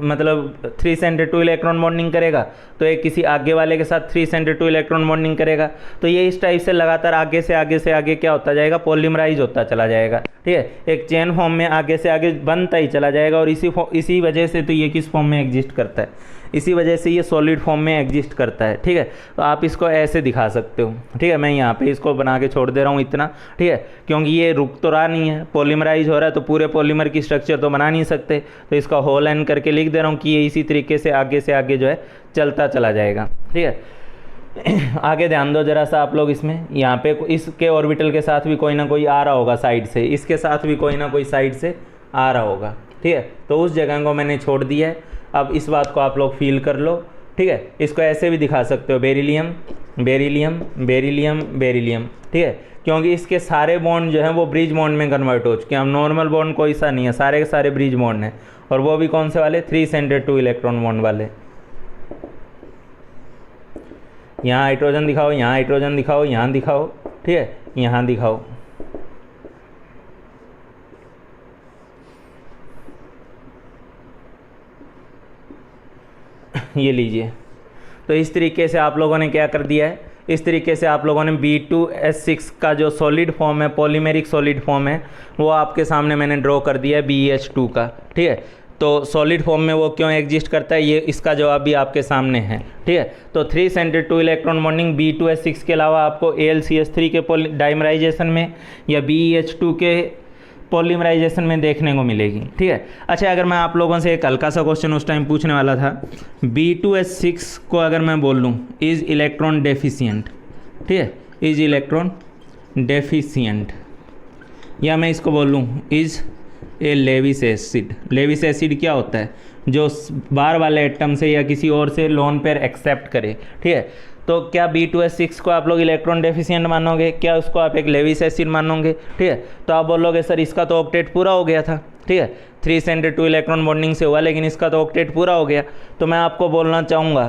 मतलब 3 सेंटर 2 इलेक्ट्रॉन बॉन्डिंग करेगा, तो एक किसी आगे वाले के साथ 3 सेंटर 2 इलेक्ट्रॉन बॉन्डिंग करेगा। तो ये इस टाइप से लगातार आगे से आगे क्या होता जाएगा, पॉलीमराइज होता चला जाएगा, ठीक है। एक चेन फॉर्म में आगे से आगे बनता ही चला जाएगा, और इसी वजह से तो ये किस फॉर्म में एग्जिस्ट करता है, इसी वजह से ये सॉलिड फॉर्म में एग्जिस्ट करता है, ठीक है। तो आप इसको ऐसे दिखा सकते हो, ठीक है। मैं यहाँ पे इसको बना के छोड़ दे रहा हूँ इतना, ठीक है, क्योंकि ये रुक तो रहा नहीं है, पॉलीमराइज हो रहा है, तो पूरे पॉलीमर की स्ट्रक्चर तो बना नहीं सकते। तो इसका होल एन करके लिख दे रहा हूँ कि ये इसी तरीके से आगे जो है चलता चला जाएगा, ठीक है। आगे ध्यान दो जरा सा आप लोग, इसमें यहाँ पे इसके ऑर्बिटल के साथ भी कोई ना कोई आ रहा होगा साइड से, इसके साथ भी कोई ना कोई साइड से आ रहा होगा, ठीक है। तो उस जगह को मैंने छोड़ दिया है। अब इस बात को आप लोग फील कर लो, ठीक है। इसको ऐसे भी दिखा सकते हो, बेरिलियम बेरिलियम बेरिलियम बेरिलियम, ठीक है, क्योंकि इसके सारे बॉन्ड जो हैं वो ब्रिज बॉन्ड में कन्वर्ट हो चुके हैं। अब नॉर्मल बॉन्ड कोई सा नहीं है, सारे के सारे ब्रिज बॉन्ड हैं, और वो भी कौन से वाले, 3 सेंटर 2 इलेक्ट्रॉन बॉन्ड वाले। यहाँ हाइड्रोजन दिखाओ, यहाँ हाइड्रोजन दिखाओ, यहाँ दिखाओ, ठीक है, यहाँ दिखाओ, ये लीजिए। तो इस तरीके से आप लोगों ने क्या कर दिया है, इस तरीके से आप लोगों ने B2S6 का जो सॉलिड फॉर्म है, पॉलीमेरिक सॉलिड फॉर्म है, वो आपके सामने मैंने ड्रॉ कर दिया है BH2 का। ठीक है, तो सॉलिड फॉर्म में वो क्यों एग्जिस्ट करता है, ये इसका जवाब भी आपके सामने है। ठीक है, तो 3 सेंटर 2 इलेक्ट्रॉन बॉन्डिंग B2S6 के अलावा आपको AlCH3 के डाइमराइजेशन में या BH2 के पॉलीमराइजेशन में देखने को मिलेगी। ठीक है, अच्छा अगर मैं आप लोगों से एक हल्का सा क्वेश्चन उस टाइम पूछने वाला था, B2S6 को अगर मैं बोल लूँ इज़ इलेक्ट्रॉन डेफिशिएंट, ठीक है, इज़ इलेक्ट्रॉन डेफिशिएंट, या मैं इसको बोल लूँ is a Lewis acid. Lewis acid क्या होता है, जो बार वाले एटम से या किसी और से लोन पेयर एक्सेप्ट करे। ठीक है, तो क्या B2S6 को आप लोग इलेक्ट्रॉन डेफिशिएंट मानोगे, क्या उसको आप एक लेविस एसिड मानोगे। ठीक है, तो आप बोलोगे सर इसका तो ऑक्टेट पूरा हो गया था। ठीक है, 3 सेंटर 2 इलेक्ट्रॉन बॉन्डिंग से हुआ, लेकिन इसका तो ऑक्टेट पूरा हो गया। तो मैं आपको बोलना चाहूँगा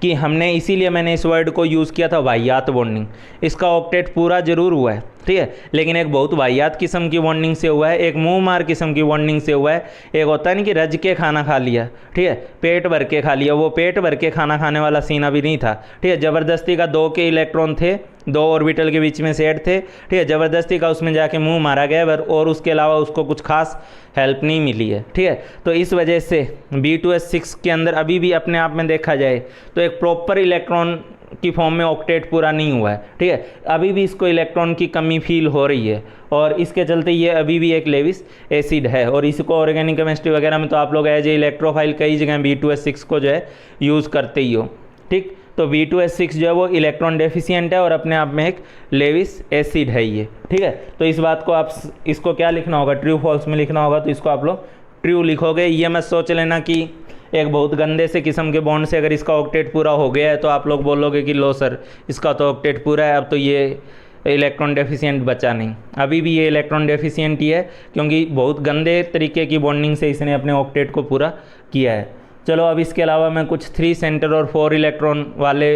कि हमने इसीलिए मैंने इस वर्ड को यूज़ किया था वाहियात बॉन्डिंग। इसका ऑक्टेट पूरा जरूर हुआ है, ठीक है, लेकिन एक बहुत वाहियात किस्म की बॉन्डिंग से हुआ है, एक मुंह मार किस्म की बॉन्डिंग से हुआ है। एक होता है नहीं कि रज के खाना खा लिया, ठीक है, पेट भर के खा लिया, वो पेट भर के खाना खाने वाला सीन अभी नहीं था। ठीक है, ज़बरदस्ती का 2 के इलेक्ट्रॉन थे, 2 ऑर्बिटल के बीच में सेट थे। ठीक है, ज़बरदस्ती का उसमें जाके मुंह मारा गया, और उसके अलावा उसको कुछ खास हेल्प नहीं मिली है। ठीक है, तो इस वजह से B2S6 के अंदर अभी भी अपने आप में देखा जाए तो एक प्रॉपर इलेक्ट्रॉन की फॉर्म में ऑक्टेट पूरा नहीं हुआ है। ठीक है, अभी भी इसको इलेक्ट्रॉन की कमी फील हो रही है, और इसके चलते ये अभी भी एक लेविस एसिड है। और इसको ऑर्गेनिक केमिस्ट्री वगैरह में तो आप लोग एज ए इलेक्ट्रोफाइल कई जगह B2S6 को जो है यूज़ करते ही हो। ठीक, तो B2S6 जो है वो इलेक्ट्रॉन डेफिशिएंट है और अपने आप में एक लेविस एसिड है ये। ठीक है, तो इस बात को आप इसको क्या लिखना होगा, ट्रू फॉल्स में लिखना होगा, तो इसको आप लोग ट्रू लिखोगे। ये मत सोच लेना कि एक बहुत गंदे से किस्म के बॉन्ड से अगर इसका ऑक्टेट पूरा हो गया है तो आप लोग बोलोगे कि लो सर इसका तो ऑक्टेट पूरा है, अब तो ये इलेक्ट्रॉन डेफिशिएंट बचा नहीं। अभी भी ये इलेक्ट्रॉन डेफिशिएंट ही है, क्योंकि बहुत गंदे तरीके की बॉन्डिंग से इसने अपने ऑक्टेट को पूरा किया है। चलो अब इसके अलावा मैं कुछ 3 सेंटर और 4 इलेक्ट्रॉन वाले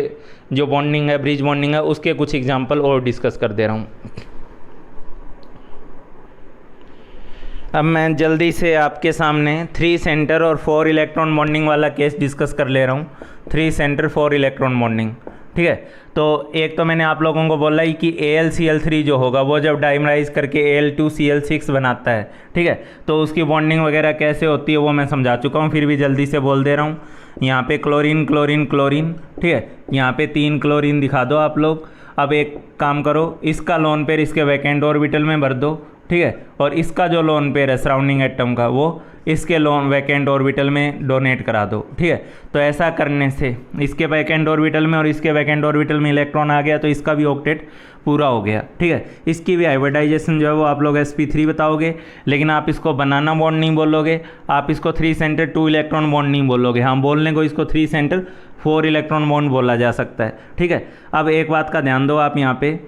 जो बॉन्डिंग है, ब्रिज बॉन्डिंग है, उसके कुछ एग्जाम्पल और डिस्कस कर दे रहा हूँ। अब मैं जल्दी से आपके सामने 3 सेंटर और 4 इलेक्ट्रॉन बॉन्डिंग वाला केस डिस्कस कर ले रहा हूँ। 3 सेंटर 4 इलेक्ट्रॉन बॉन्डिंग, ठीक है। तो एक तो मैंने आप लोगों को बोला ही कि AlCl3 जो होगा वो जब डाइमराइज करके Al2Cl6 बनाता है, ठीक है, तो उसकी बॉन्डिंग वगैरह कैसे होती है वो मैं समझा चुका हूँ, फिर भी जल्दी से बोल दे रहा हूँ। यहाँ पे क्लोरीन क्लोरीन क्लोरीन, ठीक है, यहाँ पे 3 क्लोरीन दिखा दो आप लोग। अब एक काम करो, इसका लोन पेयर इसके वैकेंट ऑर्बिटल में भर दो, ठीक है, और इसका जो लोन पेयर है सराउंडिंग एटम का वो इसके लोन वैकेंट ऑर्बिटल में डोनेट करा दो, ठीक है। तो ऐसा करने से इसके वैकेंट ऑर्बिटल में और इसके वैकेंट ऑर्बिटल में इलेक्ट्रॉन आ गया, तो इसका भी ऑक्टेट पूरा हो गया, ठीक है। इसकी भी हाइब्रिडाइजेशन जो है वो आप लोग sp3 बताओगे, लेकिन आप इसको बनाना बॉन्ड नहीं बोलोगे, आप इसको 3 सेंटर 2 इलेक्ट्रॉन बॉन्ड नहीं बोलोगे। हाँ, बोलने को इसको 3 सेंटर 4 इलेक्ट्रॉन बॉन्ड बोला जा सकता है, ठीक है। अब एक बात का ध्यान दो, आप यहाँ पे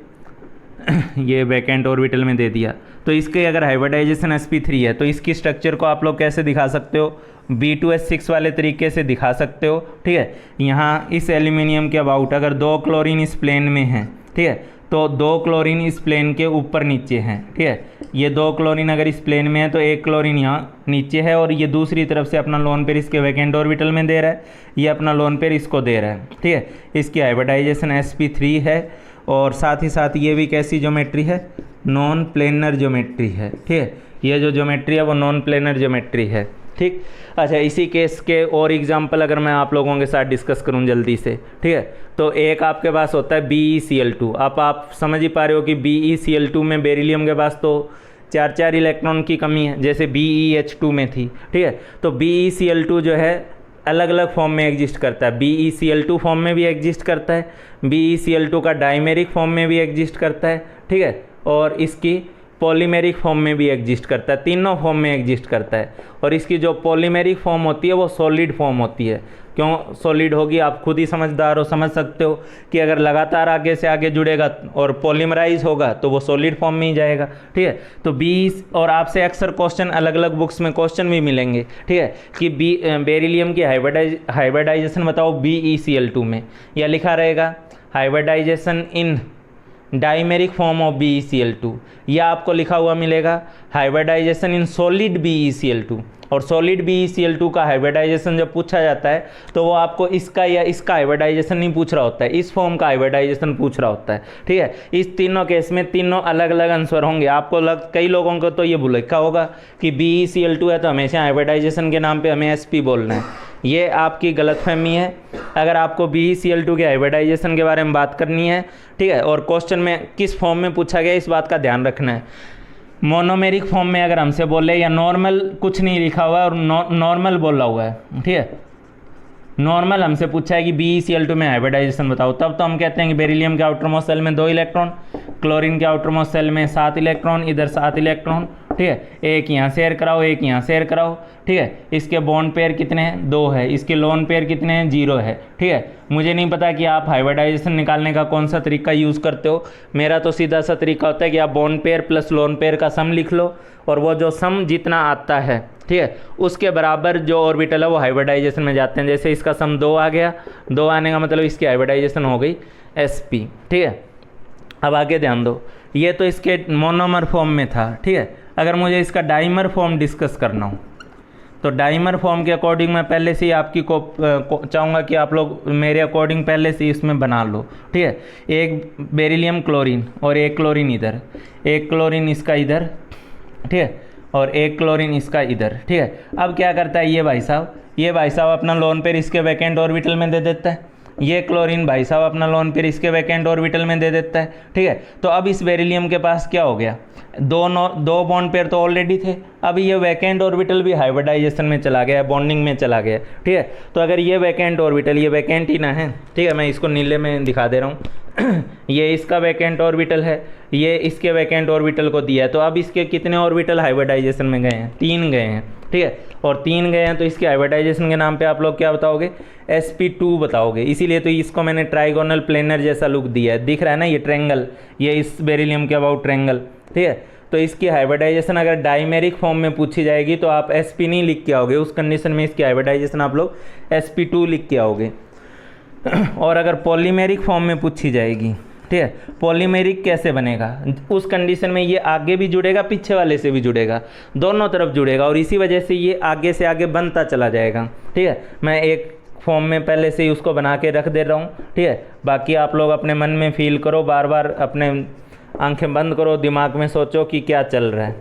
ये वैकेंट ऑर्बिटल में दे दिया, तो इसके अगर हाइब्रिडाइजेशन sp3 है तो इसकी स्ट्रक्चर को आप लोग कैसे दिखा सकते हो, B2S6 वाले तरीके से दिखा सकते हो, ठीक है। यहाँ इस एल्यूमिनियम के अबाउट अगर 2 क्लोरीन इस प्लेन में हैं, ठीक है, तो 2 क्लोरीन इस प्लेन के ऊपर नीचे हैं, ठीक है। ये 2 क्लोरीन अगर इस प्लेन में है तो 1 क्लोरीन यहाँ नीचे है, और ये दूसरी तरफ से अपना लोन पेयर इसके वैकेंट ऑर्बिटल में दे रहा है, ये अपना लोन पेयर इसको दे रहा है, ठीक है। इसकी हाइब्रिडाइजेशन sp3 है, और साथ ही साथ ये भी कैसी ज्योमेट्री है, नॉन प्लेनर ज्योमेट्री है, ठीक है। ये जो ज्योमेट्री है वो नॉन प्लेनर ज्योमेट्री है, ठीक। अच्छा, इसी केस के और एग्जांपल अगर मैं आप लोगों के साथ डिस्कस करूं जल्दी से, ठीक है, तो एक आपके पास होता है BeCl2। अब आप समझ ही पा रहे हो कि BeCl2 में बेरिलियम के पास तो 4 इलेक्ट्रॉन की कमी है, जैसे BeH2 में थी, ठीक है। तो BeCl2 जो है अलग अलग फॉर्म में एग्जिस्ट करता है, BeCl2 फॉर्म में भी एग्जिस्ट करता है, BeCl2 का डाइमेरिक फॉर्म में भी एग्जिस्ट करता है, ठीक है, और इसकी पॉलीमेरिक फॉर्म में भी एग्जिस्ट करता है, तीनों फॉर्म में एग्जिस्ट करता है। और इसकी जो पॉलीमेरिक फॉर्म होती है वो सॉलिड फॉर्म होती है। क्यों सॉलिड होगी, आप खुद ही समझदार हो, समझ सकते हो कि अगर लगातार आगे से आगे जुड़ेगा और पॉलीमराइज होगा तो वो सॉलिड फॉर्म में ही जाएगा, ठीक है। तो और आपसे अक्सर क्वेश्चन अलग अलग बुक्स में क्वेश्चन भी मिलेंगे, ठीक है, कि बेरिलियम की हाइब्रिडाइजेशन बताओ BeCl2 में, या लिखा रहेगा hybridization in dimeric form of BeCl2, या आपको लिखा हुआ मिलेगा हाइब्रिडाइजेशन इन सॉलिड BeCl2। और सॉलिड BeCl2 का हाइब्रिडाइजेशन जब पूछा जाता है तो वो आपको इसका या इसका हाइब्रिडाइजेशन नहीं पूछ रहा होता है, इस फॉर्म का हाइब्रिडाइजेशन पूछ रहा होता है। ठीक है, इस तीनों केस में तीनों अलग अलग आंसर होंगे। आपको कई लोगों को तो ये भूल रखा होगा कि BeCl2 है तो हमेशा हाइब्रिडाइजेशन के नाम पे हमें Sp बोलना है। ये आपकी गलतफहमी है। अगर आपको BeCl2 के हाइब्रिडाइजेशन के बारे में बात करनी है, ठीक है, और क्वेश्चन में किस फॉर्म में पूछा गया इस बात का ध्यान रखना है। मोनोमेरिक फॉर्म में अगर हमसे बोले या नॉर्मल कुछ नहीं लिखा हुआ है और नॉर्मल बोला हुआ है, ठीक है, नॉर्मल हमसे पूछा है कि BeCl2 में हाइब्रिडाइजेशन बताओ, तब तो हम कहते हैं कि बेरिलियम के आउटर मोस्ट सेल में 2 इलेक्ट्रॉन, क्लोरीन के आउटर मोस्ट सेल में 7 इलेक्ट्रॉन, इधर 7 इलेक्ट्रॉन, ठीक है, एक यहाँ शेयर कराओ, एक यहाँ शेयर कराओ, ठीक है। इसके बॉन्ड पेयर कितने हैं? 2 है। इसके लोन पेयर कितने हैं? 0 है। ठीक है, मुझे नहीं पता कि आप हाइब्रिडाइजेशन निकालने का कौन सा तरीका यूज़ करते हो। मेरा तो सीधा सा तरीका होता है कि आप bond pair plus lone pair का सम लिख लो और वो जो सम जितना आता है, ठीक है, उसके बराबर जो ऑर्बिटल है वो हाइब्रिडाइजेशन में जाते हैं। जैसे इसका सम 2 आ गया, 2 आने का मतलब इसकी हाइब्रिडाइजेशन हो गई sp। ठीक है, अब आगे ध्यान दो, ये तो इसके मोनोमर फॉर्म में था। ठीक है, अगर मुझे इसका डाइमर फॉर्म डिस्कस करना हो तो डाइमर फॉर्म के अकॉर्डिंग मैं पहले से ही आपकी को चाहूँगा कि आप लोग मेरे अकॉर्डिंग पहले से इसमें बना लो। ठीक है, एक बेरिलियम क्लोरीन और एक क्लोरीन इधर, एक क्लोरीन इसका इधर, ठीक है, और एक क्लोरीन इसका इधर। ठीक है, अब क्या करता है ये भाई साहब अपना लोन पेयर इसके वैकेंट ऑर्बिटल में दे देता है। ये क्लोरीन भाई साहब अपना लोन पेयर इसके वैकेंट ऑर्बिटल में दे देता है। ठीक है, तो अब इस बेरिलियम के पास क्या हो गया, दो बॉन्ड पेयर तो ऑलरेडी थे, अब ये वैकेंट ऑर्बिटल भी हाइब्रिडाइजेशन में चला गया, बॉन्डिंग में चला गया। ठीक है, तो अगर ये वैकेंट ऑर्बिटल, ये वैकेंट ही ना है, ठीक है, मैं इसको नीले में दिखा दे रहा हूँ ये इसका वैकेंट ऑर्बिटल है, ये इसके वैकेंट ऑर्बिटल को दिया है, तो अब इसके कितने ऑर्बिटल हाइब्रिडाइजेशन में गए हैं? 3 गए हैं। ठीक है, और 3 गए हैं तो इसके हाइब्रिडाइजेशन के नाम पे आप लोग क्या बताओगे? sp2 बताओगे। इसीलिए तो इसको मैंने ट्राइगोनल प्लेनर जैसा लुक दिया है, दिख रहा है ना ये ट्रेंगल, ये इस बेरिलियम के अबाउट ट्रेंगल। ठीक है, तो इसकी हाइब्रिडाइजेशन अगर डाइमेरिक फॉर्म में पूछी जाएगी तो आप sp नहीं लिख के आओगे, उस कंडीशन में इसकी हाइब्रिडाइजेशन आप लोग sp2 लिख के आओगे। और अगर पॉलीमेरिक फॉर्म में पूछी जाएगी, ठीक है, पॉलीमेरिक कैसे बनेगा, उस कंडीशन में ये आगे भी जुड़ेगा, पीछे वाले से भी जुड़ेगा, दोनों तरफ जुड़ेगा, और इसी वजह से ये आगे से आगे बनता चला जाएगा। ठीक है, मैं एक फॉर्म में पहले से ही उसको बना के रख दे रहा हूँ। ठीक है, बाकी आप लोग अपने मन में फील करो, बार बार अपने आंखें बंद करो, दिमाग में सोचो कि क्या चल रहा है।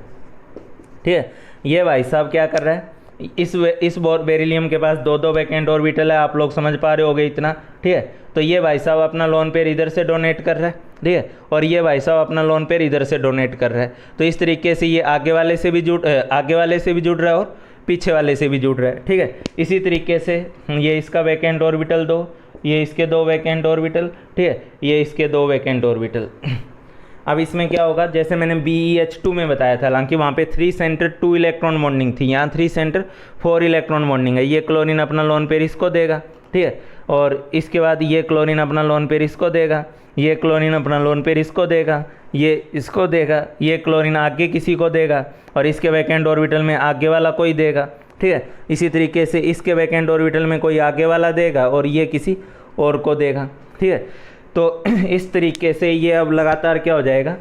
ठीक है, ये भाई साहब क्या कर रहा है, इस बेरिलियम के पास 2 वैकेंट ऑर्बिटल है, आप लोग समझ पा रहे होगे इतना। ठीक है, तो ये भाई साहब अपना लोन पेयर इधर से डोनेट कर रहा है, ठीक है, और ये भाई साहब अपना लोन पेयर इधर से डोनेट कर रहा है। तो इस तरीके से ये आगे वाले से भी जुड़ रहा है और पीछे वाले से भी जुड़ रहा है। ठीक है, इसी तरीके से ये इसका वैकेंट ऑर्बिटल 2, ये इसके 2 वैकेंट ऑर्बिटल, ठीक है, ये इसके 2 वैकेंट ऑर्बिटल। अब इसमें क्या होगा, जैसे मैंने BeH2 में बताया था, हालांकि वहाँ पे 3 सेंटर 2 इलेक्ट्रॉन बॉन्डिंग थी, यहाँ 3 सेंटर 4 इलेक्ट्रॉन बॉन्डिंग है। ये क्लोरीन अपना लोन पेयर इसको देगा, ठीक है, और इसके बाद ये क्लोरीन अपना लोन पेयर इसको देगा, ये क्लोरीन अपना लोन पेयर इसको देगा, ये इसको देगा, ये क्लोरीन आगे किसी को देगा, और इसके वैकेंट ऑर्बिटल में आगे वाला कोई देगा। ठीक है, इसी तरीके से इसके वैकेंट ऑर्बिटल में कोई आगे वाला देगा और ये किसी और को देगा। ठीक है, तो इस तरीके से ये अब लगातार क्या हो जाएगा,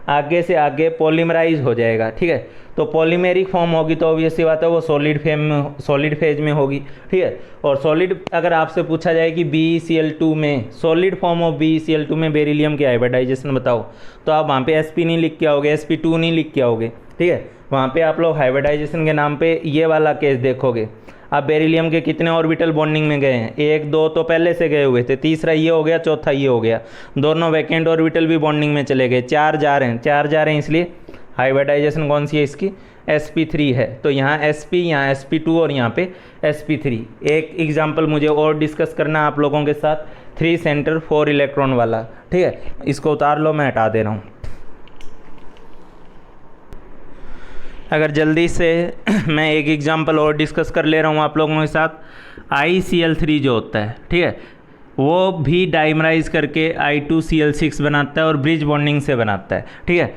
आगे से आगे पॉलीमराइज हो जाएगा। ठीक है, तो पॉलीमेरिक फॉर्म होगी तो ऑब्वियस सी बात है वो सॉलिड फेज में होगी। ठीक है, और सॉलिड अगर आपसे पूछा जाए कि BeCl2 में, सॉलिड फॉर्म ऑफ BeCl2 में बेरिलियम की हाइब्रिडाइजेशन बताओ, तो आप वहाँ पे sp नहीं लिख के आओगे, sp2 नहीं लिख के आओगे। ठीक है, वहाँ पे आप लोग हाइब्रिडाइजेशन के नाम पे ये वाला केस देखोगे। अब बेरिलियम के कितने ऑर्बिटल बॉन्डिंग में गए हैं? 1 2 तो पहले से गए हुए थे, तीसरा ये हो गया, चौथा ये हो गया, दोनों वैकेंट ऑर्बिटल भी बॉन्डिंग में चले गए, 4 जा रहे हैं, इसलिए हाइब्रिडाइजेशन कौन सी है इसकी? sp3 है। तो यहाँ sp, यहाँ sp2 और यहाँ पे sp3। एक एग्जाम्पल मुझे और डिस्कस करना है आप लोगों के साथ, 3 सेंटर 4 इलेक्ट्रॉन वाला। ठीक है, इसको उतार लो, मैं हटा दे रहा हूँ। अगर जल्दी से मैं एक एग्जांपल और डिस्कस कर ले रहा हूँ आप लोगों के साथ, ICl3 जो होता है, ठीक है, वो भी डाइमराइज करके I2Cl6 बनाता है और ब्रिज बॉन्डिंग से बनाता है। ठीक है,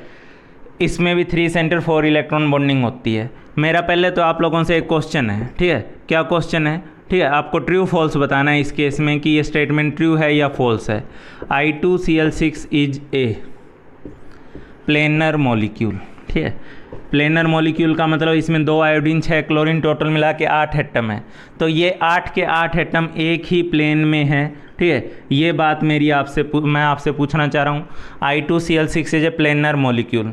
इसमें भी 3 सेंटर 4 इलेक्ट्रॉन बॉन्डिंग होती है। मेरा पहले तो आप लोगों से एक क्वेश्चन है, ठीक है, क्या क्वेश्चन है? ठीक है, आपको ट्रू फॉल्स बताना है इस केस में कि ये स्टेटमेंट ट्रू है या फॉल्स है। I2Cl6 is a, planar molecule. ठीक है, प्लेनर मॉलिक्यूल का मतलब इसमें 2 आयोडीन 6 क्लोरीन टोटल मिला के 8 एटम है। तो ये 8 के 8 एटम एक ही प्लेन में है। ठीक है, ये बात मैं आपसे पूछना चाह रहा हूँ। I2Cl6 is a planar molecule.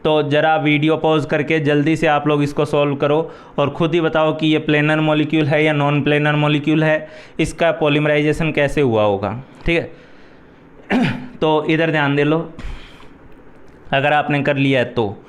तो ज़रा वीडियो पॉज करके जल्दी से आप लोग इसको सॉल्व करो और ख़ुद ही बताओ कि ये प्लेनर मॉलिक्यूल है या नॉन प्लेनर मॉलिक्यूल है, इसका पॉलीमराइजेशन कैसे हुआ होगा। ठीक है, तो इधर ध्यान दे लो, अगर आपने कर लिया है तो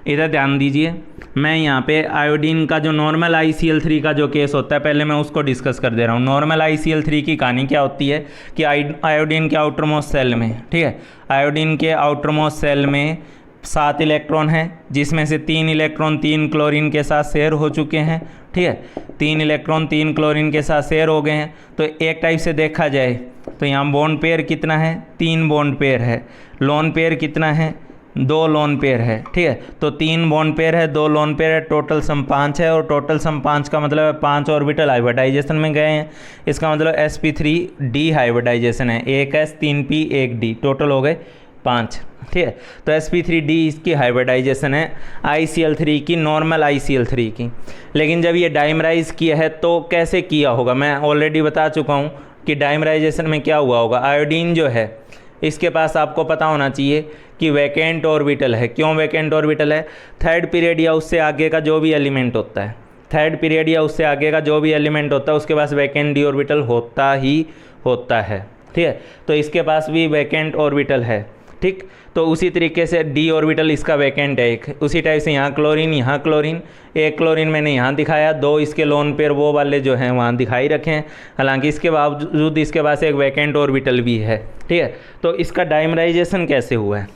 इधर ध्यान दीजिए। मैं यहाँ पे आयोडीन का जो नॉर्मल ICl3 का जो केस होता है, पहले मैं उसको डिस्कस कर दे रहा हूँ। नॉर्मल ICl3 की कहानी क्या होती है कि आयोडीन के आउटर मोस्ट सेल में, ठीक है, आयोडीन के आउटर मोस्ट सेल में 7 इलेक्ट्रॉन हैं, जिसमें से 3 इलेक्ट्रॉन 3 क्लोरीन के साथ शेयर हो चुके हैं। ठीक है, 3 इलेक्ट्रॉन 3 क्लोरीन के साथ शेयर हो गए हैं। तो एक टाइप से देखा जाए तो यहाँ बॉन्ड पेयर कितना है, 3 बॉन्ड पेयर है। लोन पेयर कितना है, 2 लोन पेयर है। ठीक है, तो 3 बॉन्ड पेयर है, 2 लोन पेयर है, टोटल सम 5 है। और टोटल सम 5 का मतलब है 5 ऑर्बिटल हाइब्रिडाइजेशन में गए हैं। इसका मतलब sp3d हाइब्रिडाइजेशन है, 1s 3p 1d, टोटल हो गए 5। ठीक है, तो sp3d इसकी हाइब्रिडाइजेशन है ICl3 की, नॉर्मल ICl3 की। लेकिन जब ये डाइमराइज किया है तो कैसे किया होगा, मैं ऑलरेडी बता चुका हूँ कि डाइमराइजेशन में क्या हुआ होगा। आयोडीन जो है इसके पास आपको पता होना चाहिए कि वैकेंट ऑर्बिटल है। क्यों वैकेंट ऑर्बिटल है, थर्ड पीरियड या उससे आगे का जो भी एलिमेंट होता है, थर्ड पीरियड या उससे आगे का जो भी एलिमेंट होता है उसके पास वैकेंट डी ऑर्बिटल होता ही होता है। ठीक है, तो इसके पास भी वैकेंट ऑर्बिटल है। ठीक, तो उसी तरीके से डी ऑर्बिटल इसका वैकेंट है एक। उसी टाइप से यहाँ क्लोरीन, एक क्लोरीन मैंने यहाँ दिखाया, 2 इसके लोन पेयर वो वाले जो हैं वहाँ दिखाई रखे हैं। हालांकि इसके बावजूद इसके पास एक वैकेंट ऑर्बिटल भी है। ठीक है, तो इसका डाइमराइजेशन कैसे हुआ है,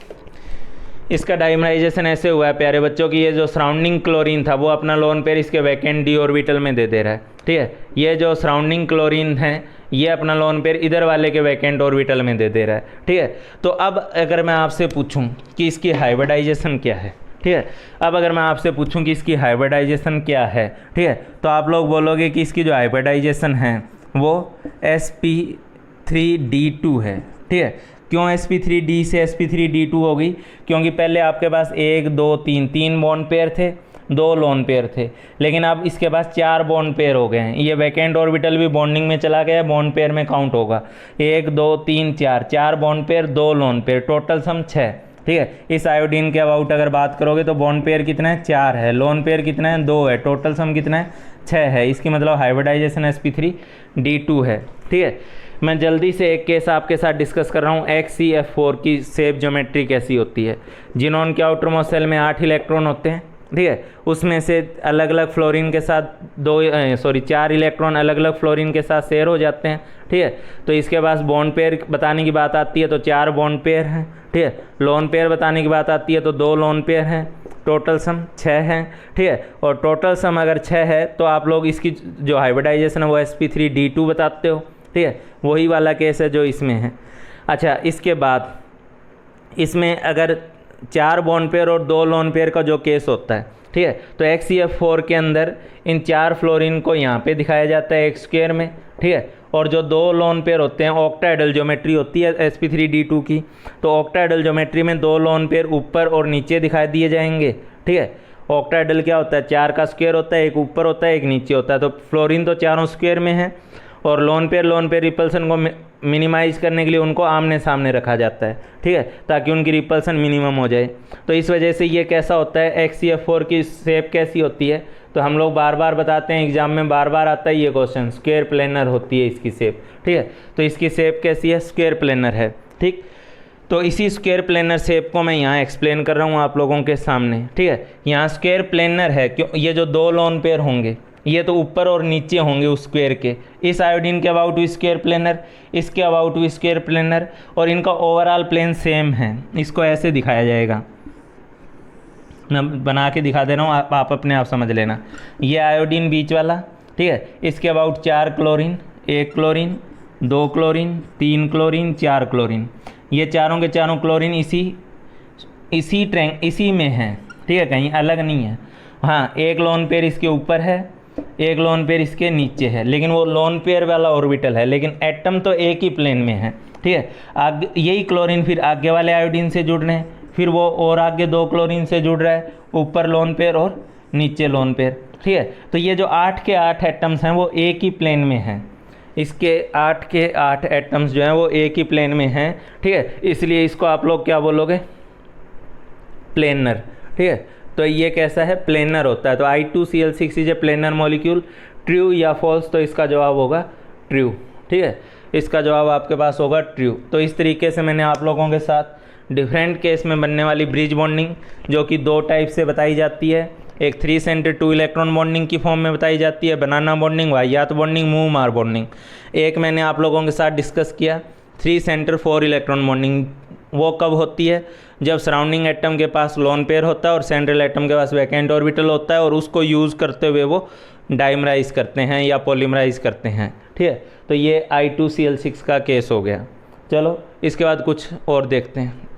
इसका डाइमराइजेशन ऐसे हुआ है प्यारे बच्चों की, ये जो सराउंडिंग क्लोरीन था वो अपना लोन पेयर इसके वैकेंट डी ऑर्बिटल में दे दे रहा है। ठीक है, ये जो सराउंडिंग क्लोरीन है ये अपना लोन पेयर इधर वाले के वैकेंट ऑर्बिटल में दे दे रहा है। ठीक है, तो अब अगर मैं आपसे पूछूं कि इसकी हाइब्रिडाइजेशन क्या है, ठीक है, अब अगर मैं आपसे पूछूं कि इसकी हाइब्रिडाइजेशन क्या है, ठीक है, तो आप लोग बोलोगे कि इसकी जो हाइब्रिडाइजेशन है वो sp3d2 है। ठीक है, क्यों sp3d से sp3d2 होगी, क्योंकि पहले आपके पास 1 2 3 बॉन्ड पेयर थे, 2 लोन पेयर थे, लेकिन अब इसके पास 4 बॉन्ड पेयर हो गए हैं। ये वैकेंट ऑर्बिटल भी बॉन्डिंग में चला गया, बॉन्ड पेयर में काउंट होगा। 1 2 3 4 bond pair, 2 lone pair, total sum 6। ठीक है, इस आयोडीन के अबाउट अगर बात करोगे तो बॉन्ड पेयर कितना है, 4 है, लोन पेयर कितना है, 2 है, टोटल सम कितना है, 6 है। इसकी मतलब हाइब्रिडाइजेशन sp3d2 है। ठीक है, मैं जल्दी से एक केस आपके साथ डिस्कस कर रहा हूँ। HCF4 की शेप ज्योमेट्री कैसी होती है। जिनोन के आउटर मोस्ट सेल में 8 इलेक्ट्रॉन होते हैं। ठीक है, उसमें से अलग अलग फ्लोरीन के साथ 4 इलेक्ट्रॉन अलग अलग फ्लोरीन के साथ शेयर हो जाते हैं। ठीक है, तो इसके पास बॉन्ड पेयर बताने की बात आती है तो 4 बॉन्ड पेयर हैं। ठीक है, लोन पेयर बताने की बात आती है तो 2 लोन पेयर हैं, टोटल सम 6 हैं। ठीक है, और टोटल सम अगर 6 है तो आप लोग इसकी जो हाइब्रिडाइजेशन है वो sp3d2 बताते हो। ठीक है, वही वाला केस है जो इसमें है। अच्छा, इसके बाद इसमें अगर 4 बॉन्ड पेयर और 2 लोन पेयर का जो केस होता है, ठीक है, तो HCF4 के अंदर इन 4 फ्लोरीन को यहाँ पे दिखाया जाता है एक स्क्वायर में। ठीक है, और जो 2 लोन पेयर होते हैं, ऑक्टाहेड्रल ज्योमेट्री होती है sp3d2 की, तो ऑक्टाहेड्रल ज्योमेट्री में 2 लोन पेयर ऊपर और नीचे दिखाई दिए जाएंगे। ठीक है, ऑक्टाहेड्रल क्या होता है, 4 का स्क्वायर होता है, एक ऊपर होता है एक नीचे होता है। तो फ्लोरीन तो चारों स्क्वायर में है और लोन पेयर रिपल्सन को मिनिमाइज करने के लिए उनको आमने सामने रखा जाता है। ठीक है, ताकि उनकी रिपल्सन मिनिमम हो जाए। तो इस वजह से ये कैसा होता है, HCF4 की शेप कैसी होती है, तो हम लोग बार बार बताते हैं, एग्जाम में बार बार आता है ये क्वेश्चन, स्क्वायर प्लेनर होती है इसकी शेप। ठीक है, तो इसकी शेप कैसी है, स्क्वायर प्लेनर है। ठीक, तो इसी स्क्वायर प्लेनर शेप को मैं यहाँ एक्सप्लेन कर रहा हूँ आप लोगों के सामने। ठीक है, यहाँ स्क्वायर प्लेनर है क्यों, ये जो 2 लोन पेयर होंगे ये तो ऊपर और नीचे होंगे उस स्क्वायर के। इस आयोडीन के अबाउट भी स्क्वायर प्लेनर, इसके अबाउट भी स्क्वायर प्लेनर, और इनका ओवरऑल प्लेन सेम है। इसको ऐसे दिखाया जाएगा, मैं बना के दिखा दे रहा हूँ, आप अपने आप समझ लेना। ये आयोडीन बीच वाला, ठीक है, इसके about 4 chlorine, 1 chlorine, 2 chlorine, 3 chlorine, 4 chlorine. ये चारों के चारों क्लोरीन इसी में हैं। ठीक है, कहीं अलग नहीं है। हाँ, एक लोन पेयर इसके ऊपर है, एक लोन पेयर इसके नीचे है, लेकिन वो लोन पेयर वाला ऑर्बिटल है, लेकिन एटम तो एक ही प्लेन में है। ठीक है, आगे यही क्लोरीन फिर आगे वाले आयोडीन से जुड़ रहे हैं, फिर वो और आगे 2 क्लोरीन से जुड़ रहा है, ऊपर लोन पेयर और नीचे लोन पेयर, ठीक है। तो ये जो 8 के 8 एटम्स हैं वो एक ही प्लेन में हैं, इसके 8 के 8 एटम्स जो हैं वो एक ही प्लेन में हैं, ठीक है। इसलिए इसको आप लोग क्या बोलोगे, प्लेनर, ठीक है। तो ये कैसा है, प्लेनर होता है। तो I2Cl6 is a planar molecule, true या फॉल्स, तो इसका जवाब होगा ट्रू, ठीक है। इसका जवाब आपके पास होगा ट्रू। तो इस तरीके से मैंने आप लोगों के साथ डिफरेंट केस में बनने वाली ब्रिज बॉन्डिंग, जो कि 2 टाइप से बताई जाती है, एक 3 सेंटर 2 इलेक्ट्रॉन बॉन्डिंग की फॉर्म में बताई जाती है, बनाना बॉन्डिंग, वाहियात बॉन्डिंग, मूव मार बॉन्डिंग। एक मैंने आप लोगों के साथ डिस्कस किया 3 सेंटर 4 इलेक्ट्रॉन बॉन्डिंग, वो कब होती है, जब सराउंडिंग एटम के पास लोन पेयर होता है और सेंट्रल एटम के पास वैकेंट ऑर्बिटल होता है, और उसको यूज़ करते हुए वो डाइमराइज करते हैं या पॉलीमराइज करते हैं, ठीक है। तो ये I2Cl6 का केस हो गया। चलो इसके बाद कुछ और देखते हैं।